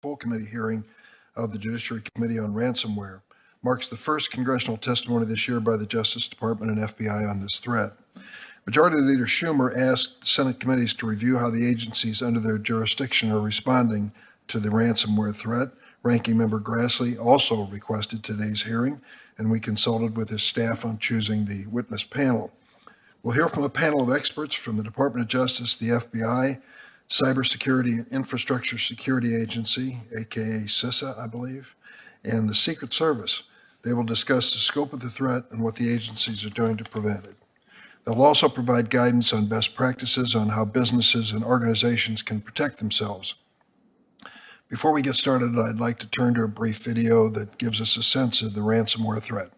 full committee hearing of the Judiciary Committee on Ransomware marks the first congressional testimony this year by the Justice Department and FBI on this threat. Majority Leader Schumer asked Senate committees to review how the agencies under their jurisdiction are responding to the ransomware threat. Ranking Member Grassley also requested today's hearing, and we consulted with his staff on choosing the witness panel. We'll hear from a panel of experts from the Department of Justice, the FBI, Cybersecurity and Infrastructure Security Agency, aka CISA, I believe, and the Secret Service. They will discuss the scope of the threat and what the agencies are doing to prevent it. They'll also provide guidance on best practices on how businesses and organizations can protect themselves. Before we get started, I'd like to turn to a brief video that gives us a sense of the ransomware threat.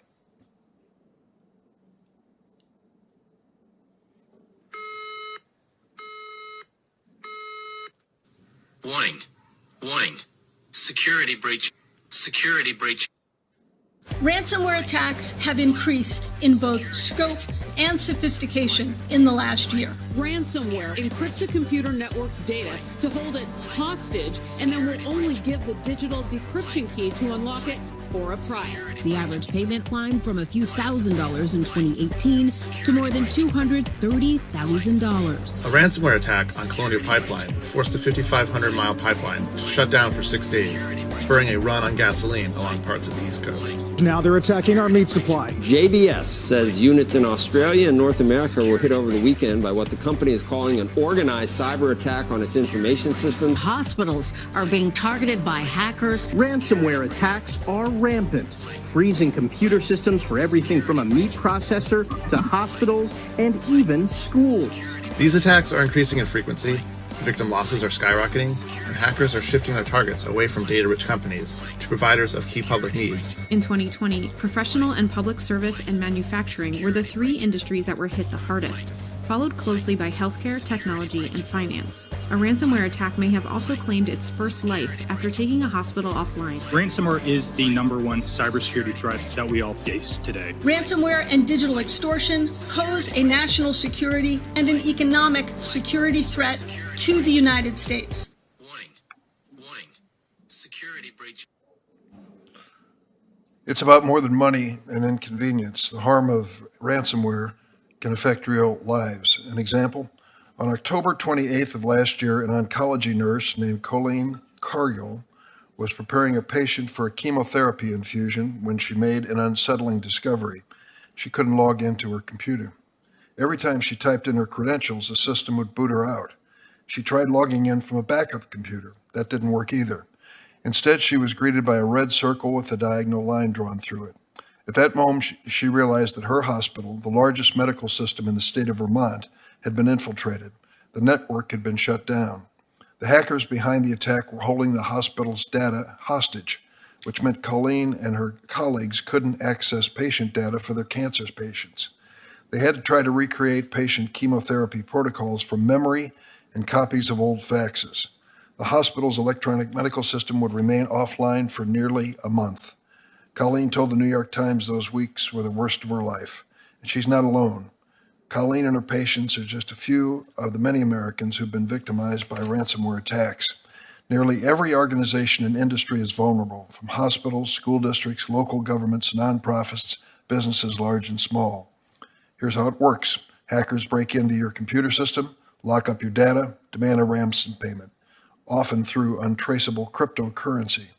Warning. Warning. Security breach. Security breach. Ransomware attacks have increased in both scope and sophistication in the last year. Ransomware encrypts a computer network's data to hold it hostage and then will only give the digital decryption key to unlock it for a price. The average payment climbed from a few $1,000s in 2018 to more than $230,000. A ransomware attack on Colonial Pipeline forced the 5,500-mile pipeline to shut down for 6 days, spurring a run on gasoline along parts of the East Coast. Now they're attacking our meat supply. JBS says units in Australia and North America were hit over the weekend by what the company is calling an organized cyber attack on its information system. Hospitals are being targeted by hackers. Ransomware attacks are rampant, freezing computer systems for everything from a meat processor to hospitals and even schools. These attacks are increasing in frequency, victim losses are skyrocketing, and hackers are shifting their targets away from data-rich companies to providers of key public needs. In 2020, professional and public service and manufacturing were the three industries that were hit the hardest, followed closely by healthcare, technology, and finance. A ransomware attack may have also claimed its first life after taking a hospital offline. Ransomware is the #1 cybersecurity threat that we all face today. Ransomware and digital extortion pose a national security and an economic security threat to the United States. Warning. Warning. Security breach. It's about more than money and inconvenience. The harm of ransomware can affect real lives. An example, on October 28th of last year, an oncology nurse named Colleen Cargill was preparing a patient for a chemotherapy infusion when she made an unsettling discovery. She couldn't log into her computer. Every time she typed in her credentials, the system would boot her out. She tried logging in from a backup computer. That didn't work either. Instead, she was greeted by a red circle with a diagonal line drawn through it. At that moment, she realized that her hospital, the largest medical system in the state of Vermont, had been infiltrated. The network had been shut down. The hackers behind the attack were holding the hospital's data hostage, which meant Colleen and her colleagues couldn't access patient data for their cancer patients. They had to try to recreate patient chemotherapy protocols from memory and copies of old faxes. The hospital's electronic medical system would remain offline for nearly a month. Colleen told the New York Times those weeks were the worst of her life, and she's not alone. Colleen and her patients are just a few of the many Americans who've been victimized by ransomware attacks. Nearly every organization and industry is vulnerable, from hospitals, school districts, local governments, nonprofits, businesses large and small. Here's how it works. Hackers break into your computer system, lock up your data, demand a ransom payment, often through untraceable cryptocurrency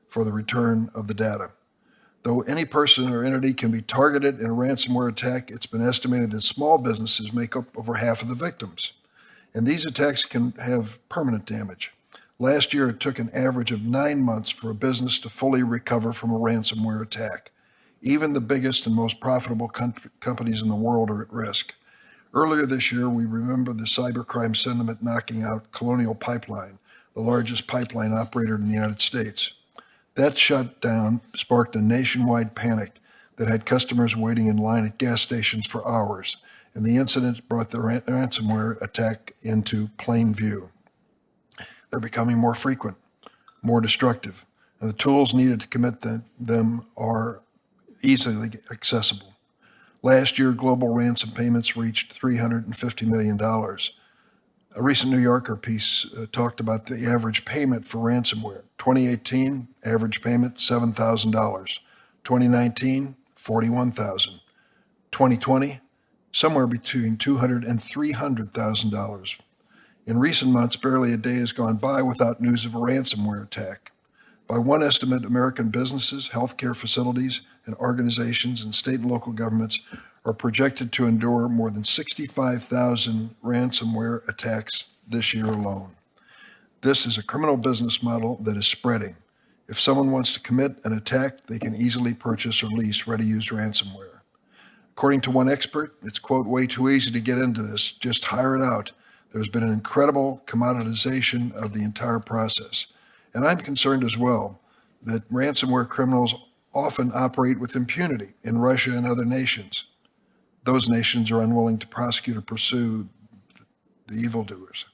for the return of the data. Though any person or entity can be targeted in a ransomware attack, it's been estimated that small businesses make up over half of the victims. And these attacks can have permanent damage. Last year, it took an average of 9 months for a business to fully recover from a ransomware attack. Even the biggest and most profitable companies in the world are at risk. Earlier this year, we remember the cybercrime sentiment knocking out Colonial Pipeline, the largest pipeline operator in the United States. That shutdown sparked a nationwide panic that had customers waiting in line at gas stations for hours, and the incident brought the ransomware attack into plain view. They're becoming more frequent, more destructive, and the tools needed to commit them are easily accessible. Last year, global ransom payments reached $350 million. A recent New Yorker piece talked about the average payment for ransomware. 2018, average payment, $7,000. 2019, $41,000. 2020, somewhere between $200,000 and $300,000. In recent months, barely a day has gone by without news of a ransomware attack. By one estimate, American businesses, healthcare facilities, and organizations and state and local governments are projected to endure more than 65,000 ransomware attacks this year alone. This is a criminal business model that is spreading. If someone wants to commit an attack, they can easily purchase or lease ready-use ransomware. According to one expert, it's, quote, way too easy to get into this, just hire it out. There's been an incredible commoditization of the entire process. And I'm concerned as well that ransomware criminals often operate with impunity in Russia and other nations. Those nations are unwilling to prosecute or pursue the evildoers.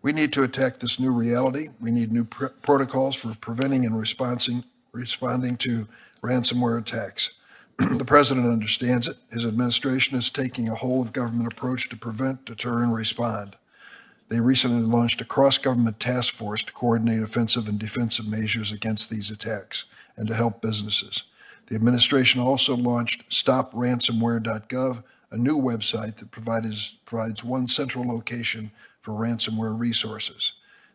We need to attack this new reality. We need new protocols for preventing and responding to ransomware attacks. The president understands it. His administration is taking a whole-of-government approach to prevent, deter, and respond. They recently launched a cross-government task force to coordinate offensive and defensive measures against these attacks and to help businesses. The administration also launched StopRansomware.gov, a new website that provides one central location for ransomware resources.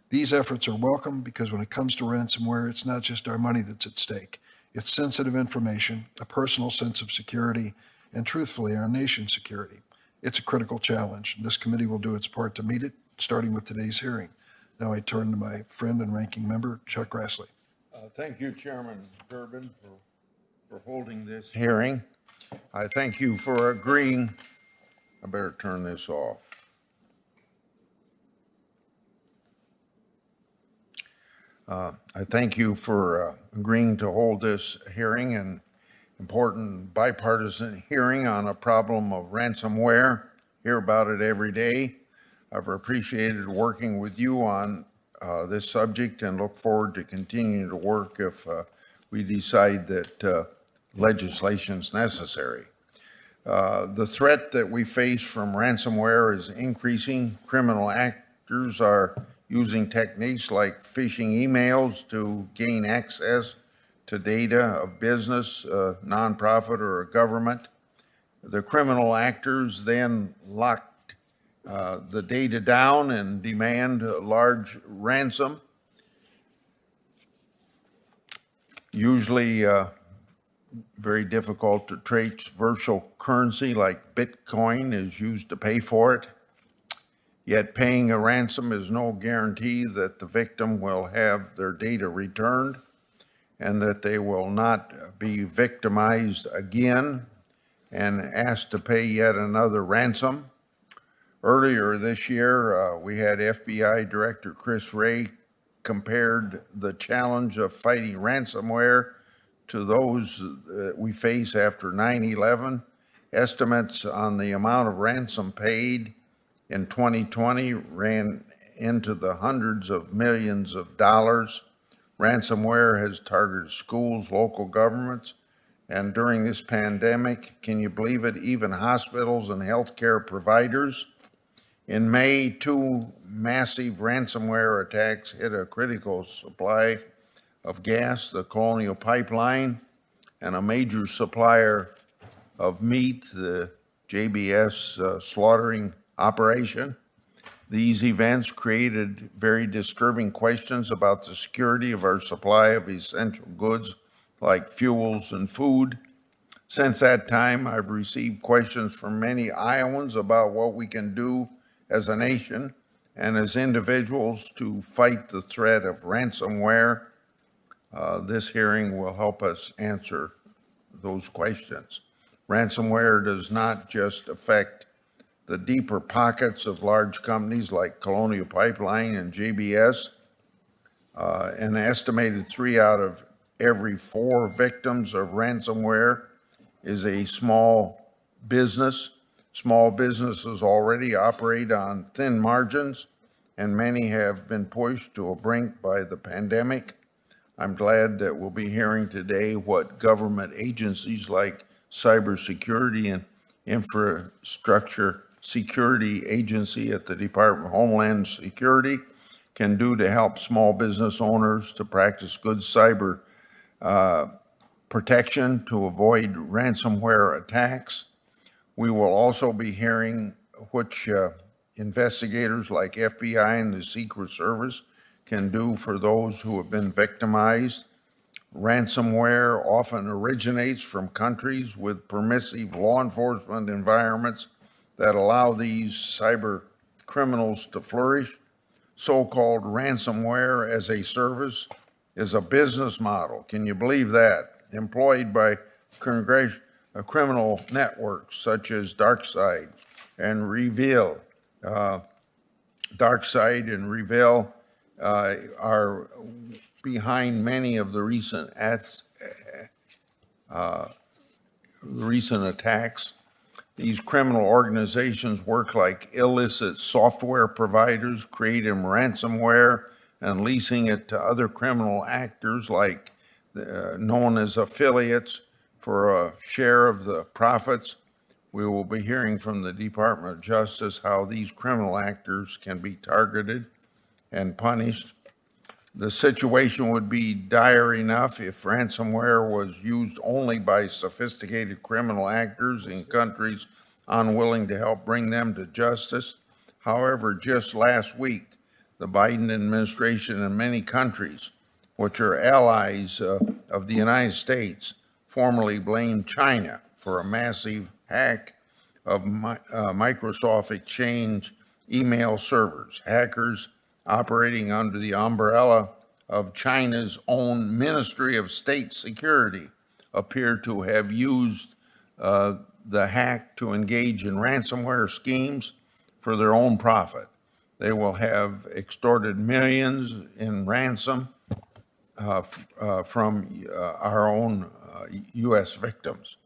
These efforts are welcome because when it comes to ransomware, it's not just our money that's at stake. It's sensitive information, a personal sense of security, and truthfully, our nation's security. It's a critical challenge. This committee will do its part to meet it, starting with today's hearing. Now I turn to my friend and ranking member, Chuck Grassley. Thank you, Chairman Durbin, for holding this hearing. I thank you for agreeing. I better turn this off. I thank you for agreeing to hold this hearing, an important bipartisan hearing on a problem of ransomware. Hear about it every day. I've appreciated working with you on this subject and look forward to continuing to work if we decide that legislation is necessary. The threat that we face from ransomware is increasing. Criminal actors are using techniques like phishing emails to gain access to data of business, nonprofit, or a government. The criminal actors then lock the data down and demand a large ransom. Usually very difficult to trace virtual currency like Bitcoin is used to pay for it. Yet paying a ransom is no guarantee that the victim will have their data returned and that they will not be victimized again and asked to pay yet another ransom. Earlier this year, we had FBI Director Chris Wray compared the challenge of fighting ransomware to those that we face after 9/11. Estimates on the amount of ransom paid in 2020 ran into the hundreds of millions of dollars. Ransomware has targeted schools, local governments, and during this pandemic, can you believe it, even hospitals and healthcare providers. In May, 2 massive ransomware attacks hit a critical supply of gas, the Colonial Pipeline, and a major supplier of meat, the JBS slaughtering operation. These events created very disturbing questions about the security of our supply of essential goods like fuels and food. Since that time, I've received questions from many Iowans about what we can do as a nation and as individuals to fight the threat of ransomware. This hearing will help us answer those questions. Ransomware does not just affect the deeper pockets of large companies like Colonial Pipeline and JBS. An estimated 3 out of every 4 victims of ransomware is a small business. Small businesses already operate on thin margins, and many have been pushed to a brink by the pandemic. I'm glad that we'll be hearing today what government agencies like cybersecurity and infrastructure security agency at the Department of Homeland Security can do to help small business owners to practice good cyber protection to avoid ransomware attacks. We will also be hearing which investigators like FBI and the Secret Service can do for those who have been victimized. Ransomware often originates from countries with permissive law enforcement environments that allow these cyber criminals to flourish. So-called ransomware as a service is a business model. Can you believe that? Employed by criminal networks such as DarkSide and Reveal. DarkSide and Reveal are behind many of the recent attacks. These criminal organizations work like illicit software providers, creating ransomware and leasing it to other criminal actors like known as affiliates for a share of the profits. We will be hearing from the Department of Justice how these criminal actors can be targeted and punished. The situation would be dire enough if ransomware was used only by sophisticated criminal actors in countries unwilling to help bring them to justice. However, just last week, the Biden administration and many countries, which are allies of the United States, formally blamed China for a massive hack of Microsoft Exchange email servers. Hackers operating under the umbrella of China's own Ministry of State Security appear to have used the hack to engage in ransomware schemes for their own profit. They will have extorted millions in ransom from our own U.S. victims.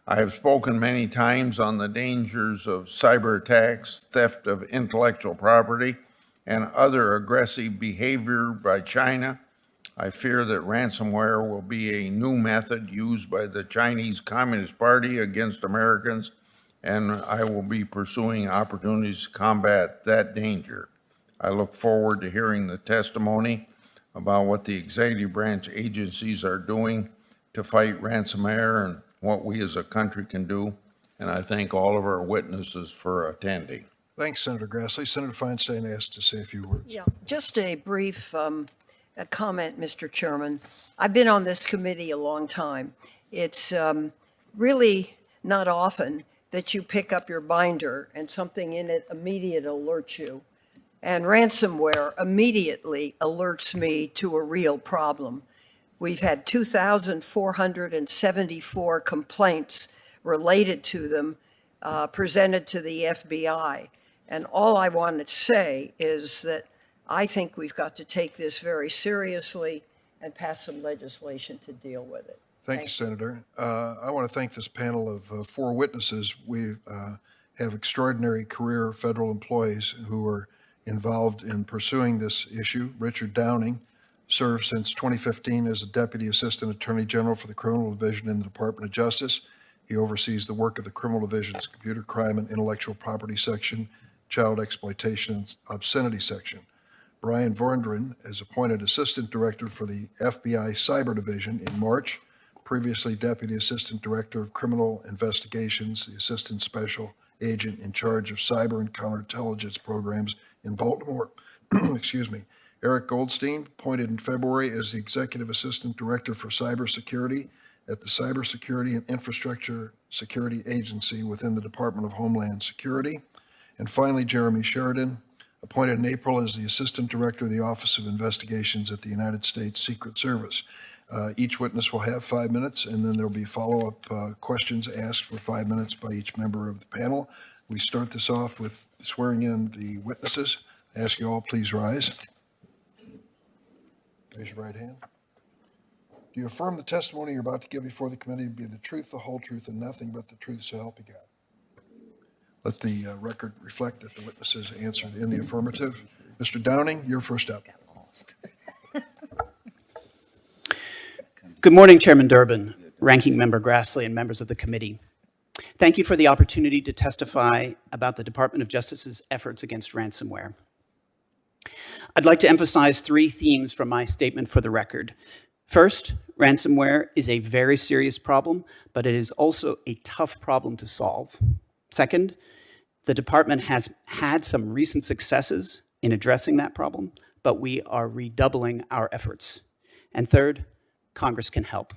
I have spoken many times on the dangers of cyber attacks, theft of intellectual property, and other aggressive behavior by China. I fear that ransomware will be a new method used by the Chinese Communist Party against Americans, and I will be pursuing opportunities to combat that danger. I look forward to hearing the testimony about what the executive branch agencies are doing to fight ransomware and what we as a country can do. And I thank all of our witnesses for attending. Thanks, Senator Grassley. Senator Feinstein asked to say a few words. Yeah, just a brief a comment, Mr. Chairman. I've been on this committee a long time. It's really not often that you pick up your binder and something in it immediately alerts you. And ransomware immediately alerts me to a real problem. We've had 2,474 complaints related to them presented to the FBI. And all I want to say is that I think we've got to take this very seriously and pass some legislation to deal with it. Thank you, Senator. I want to thank this panel of four witnesses. We have extraordinary career federal employees who are involved in pursuing this issue. Richard Downing served since 2015 as a Deputy Assistant Attorney General for the Criminal Division in the Department of Justice. He oversees the work of the Criminal Division's Computer Crime and Intellectual Property Section, Child Exploitation and Obscenity Section. Brian Vorndren is appointed Assistant Director for the FBI Cyber Division in March, previously Deputy Assistant Director of Criminal Investigations, the Assistant Special Agent in charge of cyber and counterintelligence programs in Baltimore. Excuse me. Eric Goldstein, appointed in February as the Executive Assistant Director for Cybersecurity at the Cybersecurity and Infrastructure Security Agency within the Department of Homeland Security. And finally, Jeremy Sheridan, appointed in April as the Assistant Director of the Office of Investigations at the United States Secret Service. Each witness will have 5 minutes, and then there'll be follow-up questions asked for 5 minutes by each member of the panel. We start this off with swearing in the witnesses. I ask you all, please rise. Raise your right hand. Do you affirm the testimony you're about to give before the committee be the truth, the whole truth, and nothing but the truth, so help you God? Let the record reflect that the witnesses answered in the affirmative. Mr. Downing, you're first up. Good morning, Chairman Durbin, Ranking Member Grassley, and members of the committee. Thank you for the opportunity to testify about the Department of Justice's efforts against ransomware. I'd like to emphasize 3 themes from my statement for the record. First, ransomware is a very serious problem, but it is also a tough problem to solve. Second, the department has had some recent successes in addressing that problem, but we are redoubling our efforts. And third, Congress can help.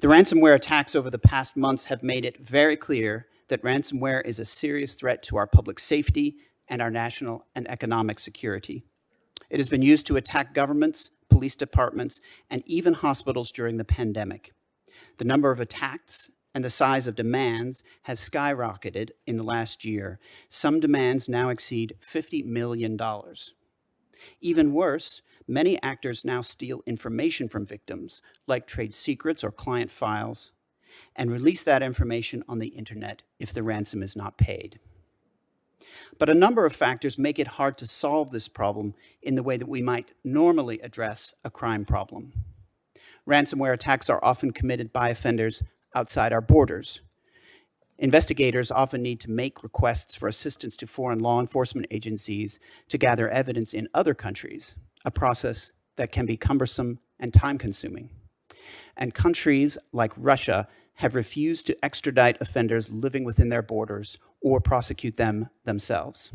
The ransomware attacks over the past months have made it very clear that ransomware is a serious threat to our public safety and our national and economic security. It has been used to attack governments, police departments, and even hospitals during the pandemic. The number of attacks and the size of demands has skyrocketed in the last year. Some demands now exceed $50 million. Even worse, many actors now steal information from victims, like trade secrets or client files, and release that information on the internet if the ransom is not paid. But a number of factors make it hard to solve this problem in the way that we might normally address a crime problem. Ransomware attacks are often committed by offenders outside our borders. Investigators often need to make requests for assistance to foreign law enforcement agencies to gather evidence in other countries, a process that can be cumbersome and time-consuming. And countries like Russia have refused to extradite offenders living within their borders or prosecute them themselves.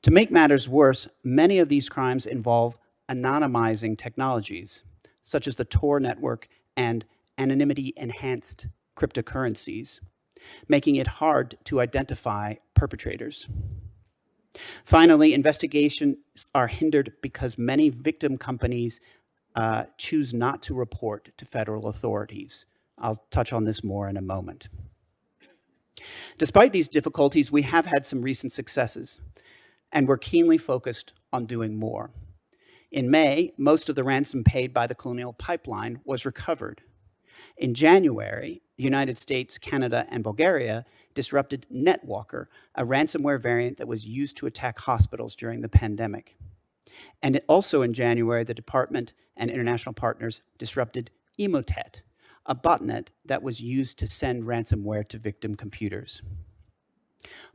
To make matters worse, many of these crimes involve anonymizing technologies, such as the Tor network and anonymity-enhanced cryptocurrencies, making it hard to identify perpetrators. Finally, investigations are hindered because many victim companies choose not to report to federal authorities. I'll touch on this more in a moment. Despite these difficulties, we have had some recent successes, and we're keenly focused on doing more. In May, most of the ransom paid by the Colonial Pipeline was recovered. In January, the United States, Canada, and Bulgaria disrupted NetWalker, a ransomware variant that was used to attack hospitals during the pandemic. And also in January, the department and international partners disrupted Emotet, a botnet that was used to send ransomware to victim computers.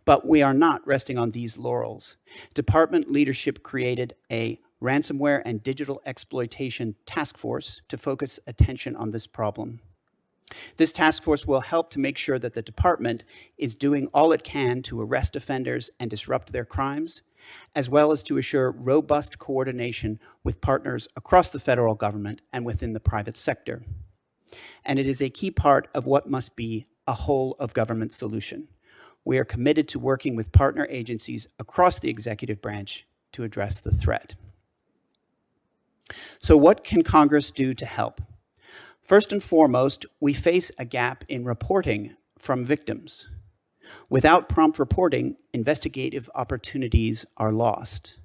But we are not resting on these laurels. Department leadership created a ransomware and digital exploitation task force to focus attention on this problem. This task force will help to make sure that the department is doing all it can to arrest offenders and disrupt their crimes, as well as to assure robust coordination with partners across the federal government and within the private sector. And it is a key part of what must be a whole-of-government solution. We are committed to working with partner agencies across the executive branch to address the threat. So what can Congress do to help? First and foremost, we face a gap in reporting from victims. Without prompt reporting, investigative opportunities are lost.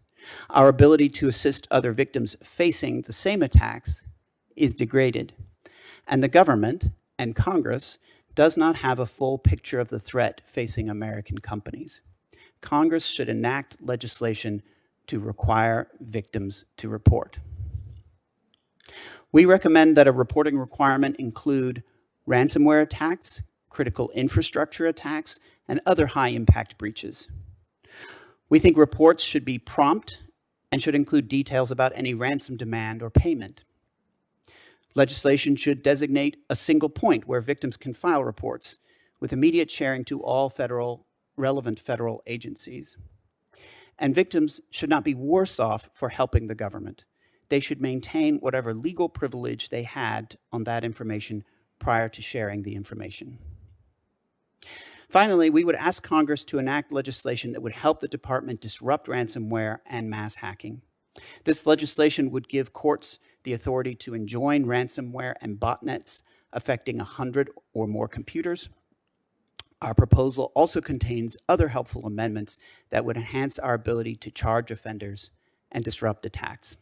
Our ability to assist other victims facing the same attacks is degraded. And the government and Congress does not have a full picture of the threat facing American companies. Congress should enact legislation to require victims to report. We recommend that a reporting requirement include ransomware attacks, critical infrastructure attacks, and other high-impact breaches. We think reports should be prompt and should include details about any ransom demand or payment. Legislation should designate a single point where victims can file reports with immediate sharing to all relevant federal agencies. And victims should not be worse off for helping the government. They should maintain whatever legal privilege they had on that information prior to sharing the information. Finally, we would ask Congress to enact legislation that would help the department disrupt ransomware and mass hacking. This legislation would give courts the authority to enjoin ransomware and botnets affecting 100 or more computers. Our proposal also contains other helpful amendments that would enhance our ability to charge offenders and disrupt attacks.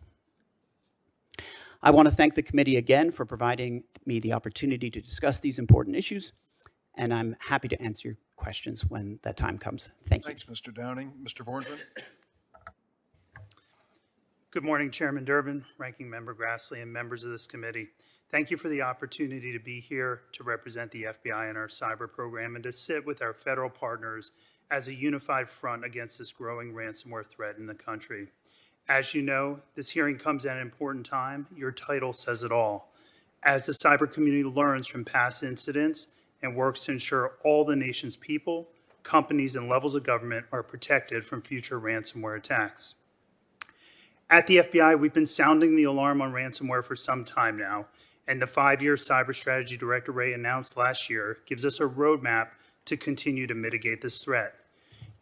I want to thank the committee again for providing me the opportunity to discuss these important issues, and I'm happy to answer your questions when that time comes. Thank you. Thanks, Mr. Downing. Mr. Vorndran? Good morning, Chairman Durbin, Ranking Member Grassley, and members of this committee. Thank you for the opportunity to be here to represent the FBI in our cyber program and to sit with our federal partners as a unified front against this growing ransomware threat in the country. As you know, this hearing comes at an important time. Your title says it all. As the cyber community learns from past incidents and works to ensure all the nation's people, companies, and levels of government are protected from future ransomware attacks. At the FBI, we've been sounding the alarm on ransomware for some time now, and the 5-year cyber strategy Director Wray announced last year gives us a roadmap to continue to mitigate this threat.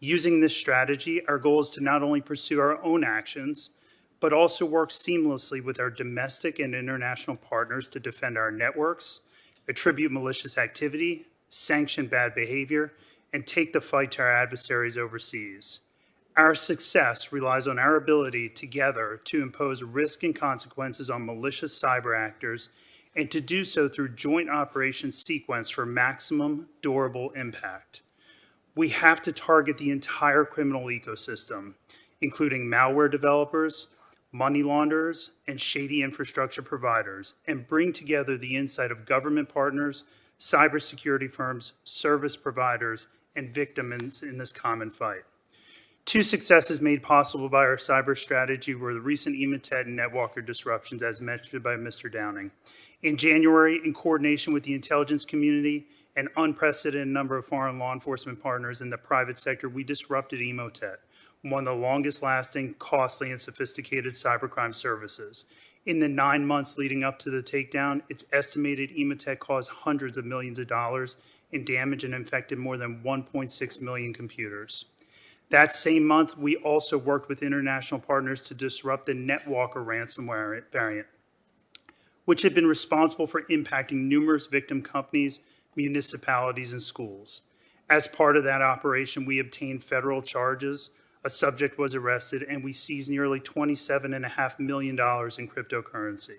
Using this strategy, our goal is to not only pursue our own actions, but also work seamlessly with our domestic and international partners to defend our networks, attribute malicious activity, sanction bad behavior, and take the fight to our adversaries overseas. Our success relies on our ability together to impose risk and consequences on malicious cyber actors and to do so through joint operations sequence for maximum durable impact. We have to target the entire criminal ecosystem, including malware developers, money launderers, and shady infrastructure providers, and bring together the insight of government partners, cybersecurity firms, service providers, and victims in this common fight. 2 successes made possible by our cyber strategy were the recent Emotet and NetWalker disruptions, as mentioned by Mr. Downing. In January, in coordination with the intelligence community, an unprecedented number of foreign law enforcement partners in the private sector, we disrupted Emotet, one of the longest lasting, costly, and sophisticated cybercrime services. In the 9 months leading up to the takedown, it's estimated Emotet caused hundreds of millions of dollars in damage and infected more than 1.6 million computers. That same month, we also worked with international partners to disrupt the NetWalker ransomware variant, which had been responsible for impacting numerous victim companies, municipalities, and schools. As part of that operation, we obtained federal charges, a subject was arrested, and we seized nearly $27.5 million in cryptocurrency.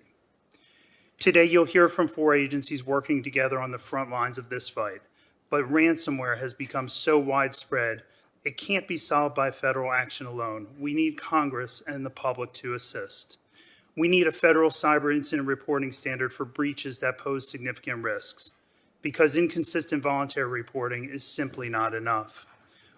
Today, you'll hear from 4 agencies working together on the front lines of this fight, but ransomware has become so widespread, it can't be solved by federal action alone. We need Congress and the public to assist. We need a federal cyber incident reporting standard for breaches that pose significant risks, because inconsistent voluntary reporting is simply not enough.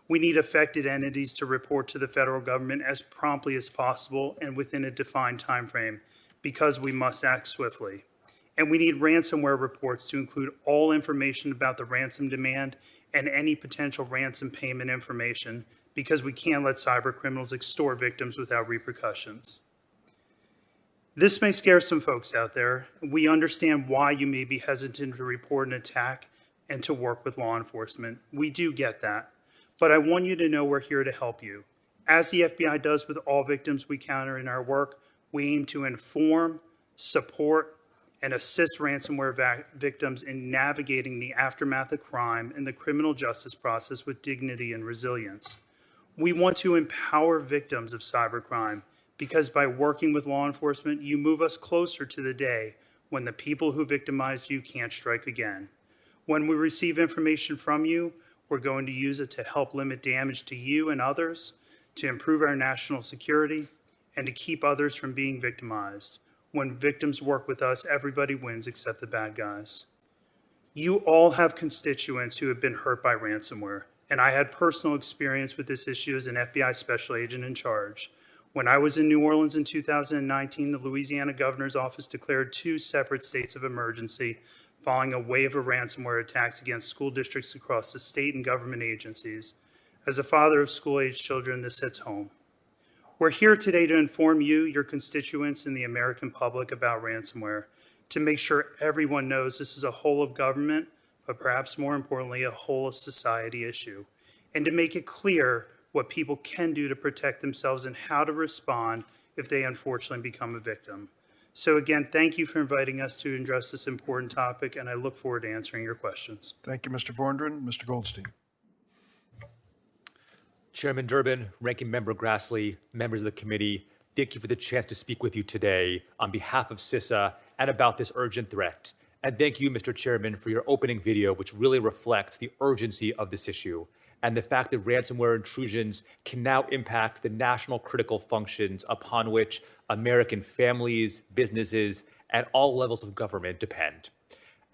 We need affected entities to report to the federal government as promptly as possible and within a defined time frame, because we must act swiftly. And we need ransomware reports to include all information about the ransom demand and any potential ransom payment information, because we can't let cyber criminals extort victims without repercussions. This may scare some folks out there. We understand why you may be hesitant to report an attack and to work with law enforcement. We do get that. But I want you to know we're here to help you. As the FBI does with all victims we counter in our work, we aim to inform, support, and assist ransomware victims in navigating the aftermath of crime and the criminal justice process with dignity and resilience. We want to empower victims of cybercrime because by working with law enforcement, you move us closer to the day when the people who victimized you can't strike again. When we receive information from you, we're going to use it to help limit damage to you and others, to improve our national security, and to keep others from being victimized. When victims work with us, everybody wins except the bad guys. You all have constituents who have been hurt by ransomware, and I had personal experience with this issue as an FBI special agent in charge. When I was in New Orleans in 2019, the Louisiana Governor's Office declared 2 separate states of emergency following a wave of ransomware attacks against school districts across the state and government agencies. As a father of school-aged children, this hits home. We're here today to inform you, your constituents, and the American public about ransomware, to make sure everyone knows this is a whole of government, but perhaps more importantly, a whole of society issue, and to make it clear what people can do to protect themselves and how to respond if they unfortunately become a victim. So again, thank you for inviting us to address this important topic, and I look forward to answering your questions. Thank you, Mr. Bondren. Mr. Goldstein. Chairman Durbin, Ranking Member Grassley, members of the committee, thank you for the chance to speak with you today on behalf of CISA and about this urgent threat. And thank you, Mr. Chairman, for your opening video, which really reflects the urgency of this issue. and the fact that ransomware intrusions can now impact the national critical functions upon which American families, businesses, and all levels of government depend.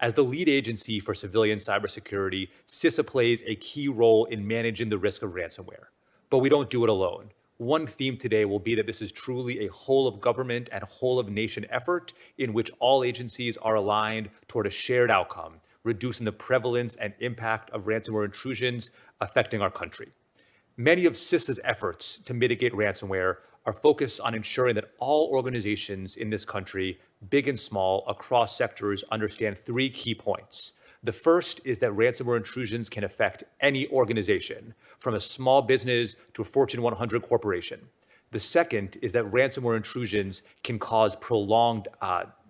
As the lead agency for civilian cybersecurity, CISA plays a key role in managing the risk of ransomware. But we don't do it alone. One theme today will be that this is truly a whole of government and whole of nation effort in which all agencies are aligned toward a shared outcome, reducing the prevalence and impact of ransomware intrusions affecting our country. Many of CISA's efforts to mitigate ransomware are focused on ensuring that all organizations in this country, big and small, across sectors, understand three key points. The first is that ransomware intrusions can affect any organization, from a small business to a Fortune 100 corporation. The second is that ransomware intrusions can cause prolonged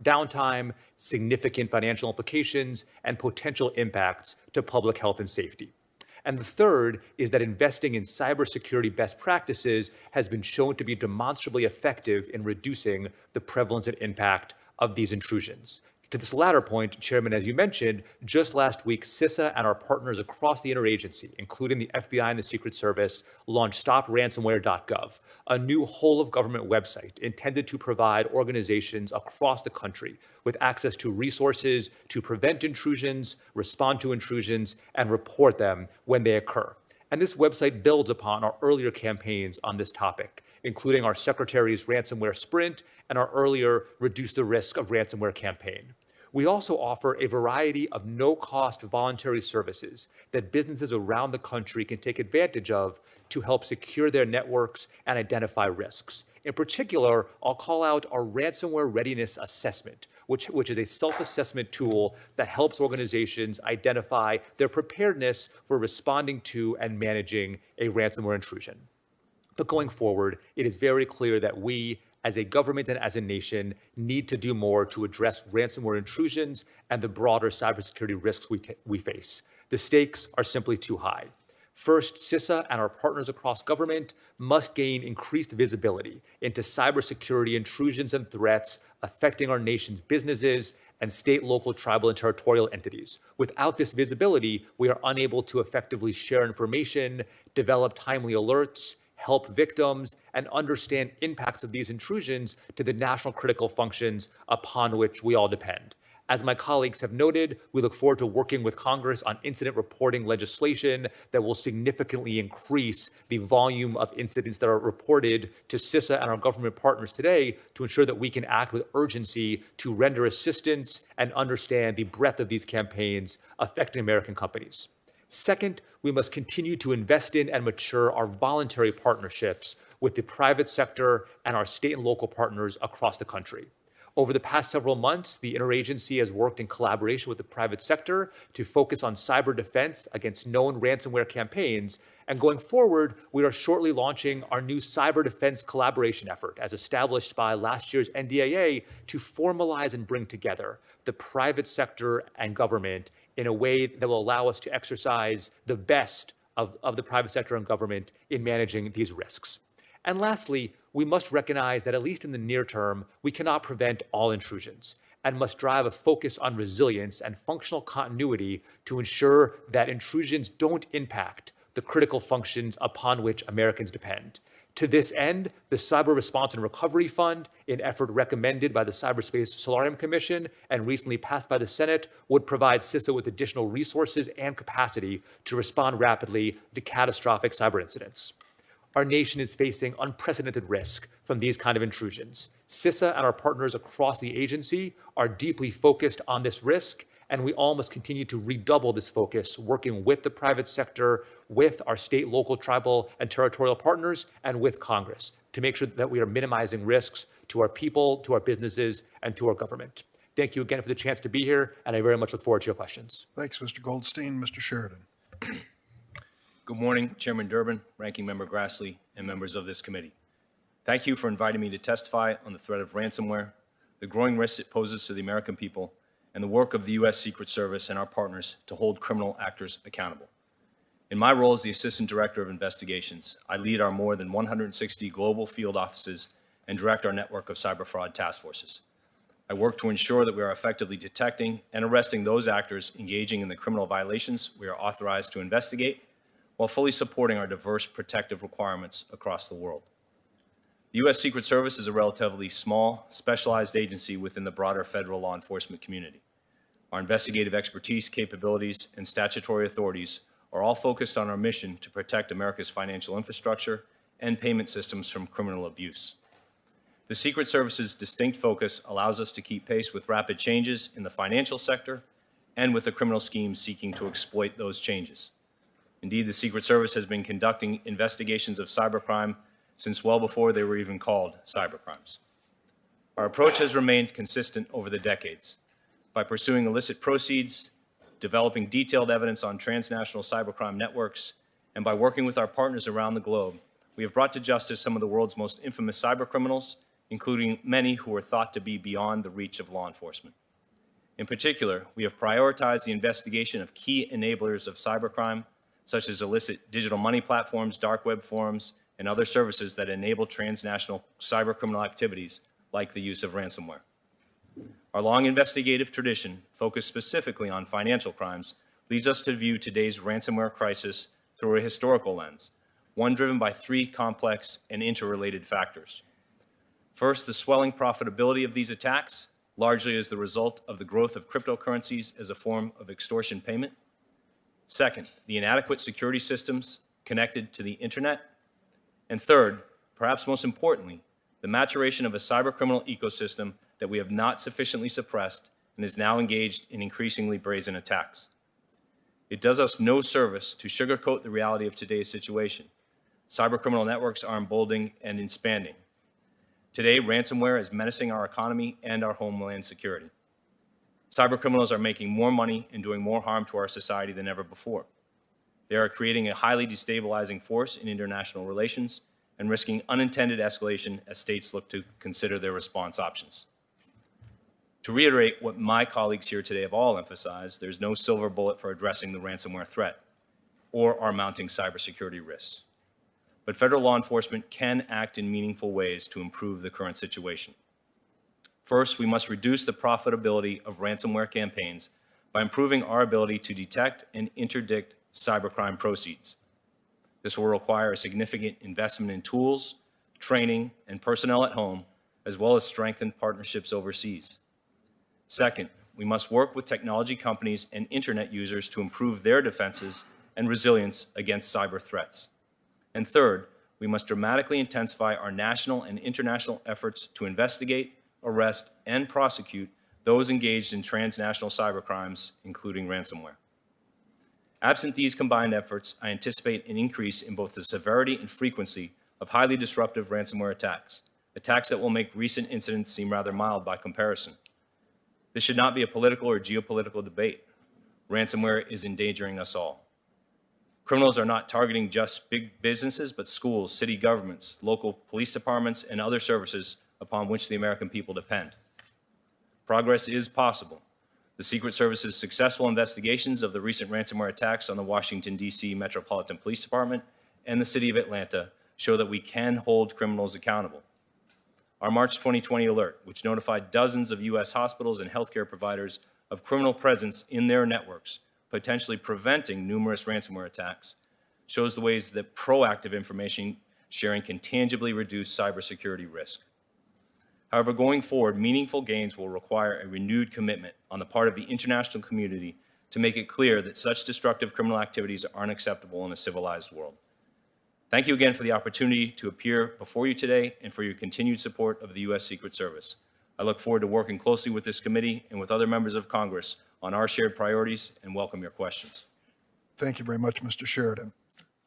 downtime, significant financial implications, and potential impacts to public health and safety. And the third is that investing in cybersecurity best practices has been shown to be demonstrably effective in reducing the prevalence and impact of these intrusions. To this latter point, Chairman, as you mentioned, just last week, CISA and our partners across the interagency, including the FBI and the Secret Service, launched StopRansomware.gov, a new whole-of-government website intended to provide organizations across the country with access to resources to prevent intrusions, respond to intrusions, and report them when they occur. And this website builds upon our earlier campaigns on this topic, including our Secretary's Ransomware Sprint and our earlier Reduce the Risk of Ransomware campaign. We also offer a variety of no-cost voluntary services that businesses around the country can take advantage of to help secure their networks and identify risks. In particular, I'll call out our Ransomware Readiness Assessment, which is a self-assessment tool that helps organizations identify their preparedness for responding to and managing a ransomware intrusion. But going forward, it is very clear that we, as a government and as a nation, need to do more to address ransomware intrusions and the broader cybersecurity risks we face. The stakes are simply too high. First, CISA and our partners across government must gain increased visibility into cybersecurity intrusions and threats affecting our nation's businesses and state, local, tribal, and territorial entities. Without this visibility, we are unable to effectively share information, develop timely alerts, help victims, and understand impacts of these intrusions to the national critical functions upon which we all depend. As my colleagues have noted, we look forward to working with Congress on incident reporting legislation that will significantly increase the volume of incidents that are reported to CISA and our government partners today to ensure that we can act with urgency to render assistance and understand the breadth of these campaigns affecting American companies. Second, we must continue to invest in and mature our voluntary partnerships with the private sector and our state and local partners across the country. Over the past several months, the interagency has worked in collaboration with the private sector to focus on cyber defense against known ransomware campaigns. And going forward, we are shortly launching our new cyber defense collaboration effort, as established by last year's NDAA, to formalize and bring together the private sector and government in a way that will allow us to exercise the best of the private sector and government in managing these risks. And lastly, we must recognize that at least in the near term, we cannot prevent all intrusions and must drive a focus on resilience and functional continuity to ensure that intrusions don't impact the critical functions upon which Americans depend. To this end, the Cyber Response and Recovery Fund, an effort recommended by the Cyberspace Solarium Commission and recently passed by the Senate, would provide CISA with additional resources and capacity to respond rapidly to catastrophic cyber incidents. Our nation is facing unprecedented risk from these kind of intrusions. CISA and our partners across the agency are deeply focused on this risk, and we all must continue to redouble this focus, working with the private sector, with our state, local, tribal, and territorial partners, and with Congress to make sure that we are minimizing risks to our people, to our businesses, and to our government. Thank you again for the chance to be here, and I very much look forward to your questions. Thanks, Mr. Goldstein. Mr. Sheridan. Good morning, Chairman Durbin, Ranking Member Grassley, and members of this committee. Thank you for inviting me to testify on the threat of ransomware, the growing risks it poses to the American people, and the work of the US Secret Service and our partners to hold criminal actors accountable. In my role as the Assistant Director of Investigations, I lead our more than 160 global field offices and direct our network of cyber fraud task forces. I work to ensure that we are effectively detecting and arresting those actors engaging in the criminal violations we are authorized to investigate, while fully supporting our diverse protective requirements across the world. The U.S. Secret Service is a relatively small, specialized agency within the broader federal law enforcement community. Our investigative expertise, capabilities, and statutory authorities are all focused on our mission to protect America's financial infrastructure and payment systems from criminal abuse. The Secret Service's distinct focus allows us to keep pace with rapid changes in the financial sector and with the criminal schemes seeking to exploit those changes. Indeed, the Secret Service has been conducting investigations of cybercrime since well before they were even called cybercrimes. Our approach has remained consistent over the decades. By pursuing illicit proceeds, developing detailed evidence on transnational cybercrime networks, and by working with our partners around the globe, we have brought to justice some of the world's most infamous cybercriminals, including many who are thought to be beyond the reach of law enforcement. In particular, we have prioritized the investigation of key enablers of cybercrime, such as illicit digital money platforms, dark web forums, and other services that enable transnational cybercriminal activities like the use of ransomware. Our long investigative tradition, focused specifically on financial crimes, leads us to view today's ransomware crisis through a historical lens, one driven by three complex and interrelated factors. First, the swelling profitability of these attacks, largely as the result of the growth of cryptocurrencies as a form of extortion payment. Second, the inadequate security systems connected to the internet. And third, perhaps most importantly, the maturation of a cybercriminal ecosystem that we have not sufficiently suppressed and is now engaged in increasingly brazen attacks. It does us no service to sugarcoat the reality of today's situation. Cybercriminal networks are emboldening and expanding. Today, ransomware is menacing our economy and our homeland security. Cybercriminals are making more money and doing more harm to our society than ever before. They are creating a highly destabilizing force in international relations and risking unintended escalation as states look to consider their response options. To reiterate what my colleagues here today have all emphasized, there's no silver bullet for addressing the ransomware threat or our mounting cybersecurity risks. But federal law enforcement can act in meaningful ways to improve the current situation. First, we must reduce the profitability of ransomware campaigns by improving our ability to detect and interdict cybercrime proceeds. This will require a significant investment in tools, training, and personnel at home, as well as strengthened partnerships overseas. Second, we must work with technology companies and internet users to improve their defenses and resilience against cyber threats. And third, we must dramatically intensify our national and international efforts to investigate, arrest, and prosecute those engaged in transnational cybercrimes, including ransomware. Absent these combined efforts, I anticipate an increase in both the severity and frequency of highly disruptive ransomware attacks, attacks that will make recent incidents seem rather mild by comparison. This should not be a political or geopolitical debate. Ransomware is endangering us all. Criminals are not targeting just big businesses, but schools, city governments, local police departments, and other services upon which the American people depend. Progress is possible. The Secret Service's successful investigations of the recent ransomware attacks on the Washington, D.C. Metropolitan Police Department and the City of Atlanta show that we can hold criminals accountable. Our March 2020 alert, which notified dozens of U.S. hospitals and healthcare providers of criminal presence in their networks, potentially preventing numerous ransomware attacks, shows the ways that proactive information sharing can tangibly reduce cybersecurity risk. However, going forward, meaningful gains will require a renewed commitment on the part of the international community to make it clear that such destructive criminal activities are unacceptable in a civilized world. Thank you again for the opportunity to appear before you today and for your continued support of the U.S. Secret Service. I look forward to working closely with this committee and with other members of Congress on our shared priorities and welcome your questions. Thank you very much, Mr. Sheridan.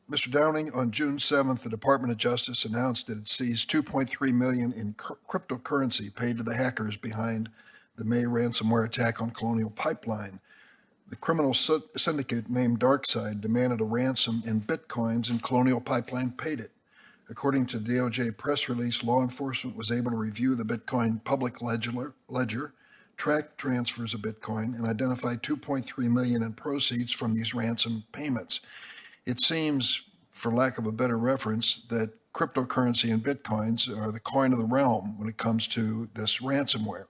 Mr. Downing, on June 7th, the Department of Justice announced that it seized $2.3 million in cryptocurrency paid to the hackers behind the May ransomware attack on Colonial Pipeline. The criminal syndicate named DarkSide demanded a ransom in bitcoins, and Colonial Pipeline paid it. According to the DOJ press release, law enforcement was able to review the Bitcoin public ledger, track transfers of Bitcoin, and identify $2.3 million in proceeds from these ransom payments. It seems, for lack of a better reference, that cryptocurrency and Bitcoins are the coin of the realm when it comes to this ransomware.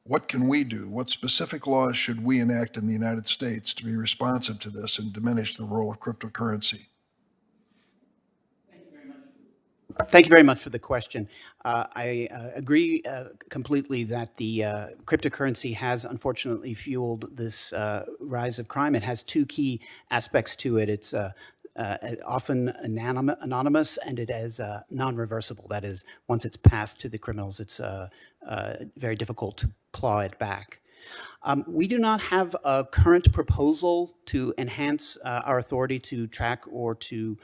What can we do? What specific laws should we enact in the United States to be responsive to this and diminish the role of cryptocurrency? Thank you very much for the question. I agree completely that the cryptocurrency has unfortunately fueled this rise of crime. It has two key aspects to it. It's often anonymous, and it is non-reversible. That is, once it's passed to the criminals, it's very difficult to claw it back. We do not have a current proposal to enhance our authority to track or to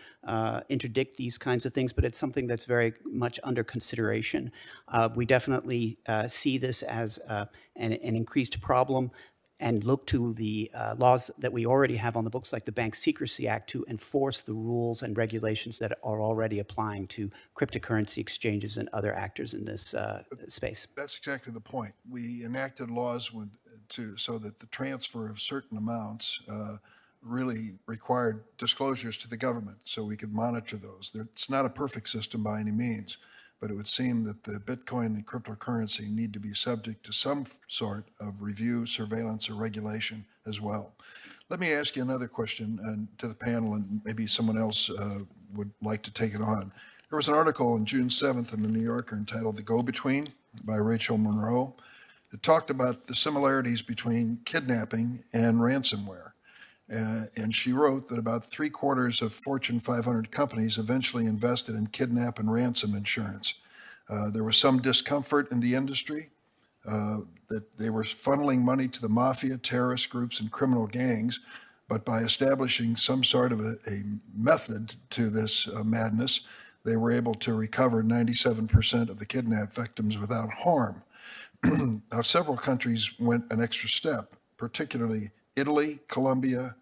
interdict these kinds of things, but it's something that's very much under consideration. We definitely see this as an increased problem and look to the laws that we already have on the books, like the Bank Secrecy Act, to enforce the rules and regulations that are already applying to cryptocurrency exchanges and other actors in this space. That's exactly the point. We enacted laws so that the transfer of certain amounts really required disclosures to the government so we could monitor those. It's not a perfect system by any means, but it would seem that the Bitcoin and cryptocurrency need to be subject to some sort of review, surveillance, or regulation as well. Let me ask you another question to the panel, and maybe someone else would like to take it on. There was an article on June 7th in the New Yorker entitled "The Go-Between" by Rachel Monroe. It talked about the similarities between kidnapping and ransomware. And she wrote that about 3/4 of Fortune 500 companies eventually invested in kidnap and ransom insurance. There was some discomfort in the industry that they were funneling money to the mafia, terrorist groups, and criminal gangs, but by establishing some sort of a method to this madness, they were able to recover 97% of the kidnap victims without harm. Now, several countries went an extra step, particularly Italy, Colombia,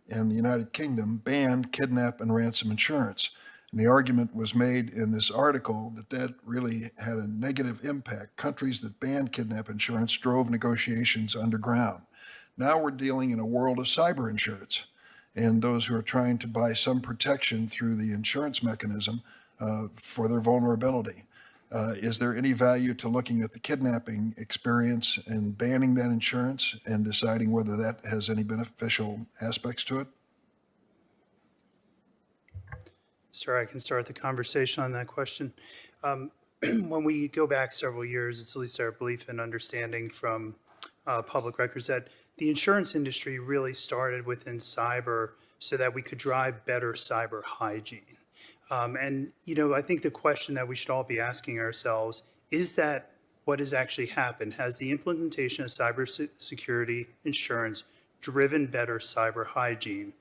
and the United Kingdom banned kidnap and ransom insurance. And the argument was made in this article that really had a negative impact. Countries that banned kidnap insurance drove negotiations underground. Now we're dealing in a world of cyber insurance, and those who are trying to buy some protection through the insurance mechanism for their vulnerability. Is there any value to looking at the kidnapping experience and banning that insurance and deciding whether that has any beneficial aspects to it? Sir, I can start the conversation on that question. When we go back several years, it's at least our belief and understanding from public records that the insurance industry really started within cyber so that we could drive better cyber hygiene. And, I think the question that we should all be asking ourselves is that what has actually happened? Has the implementation of cybersecurity insurance driven better cyber hygiene?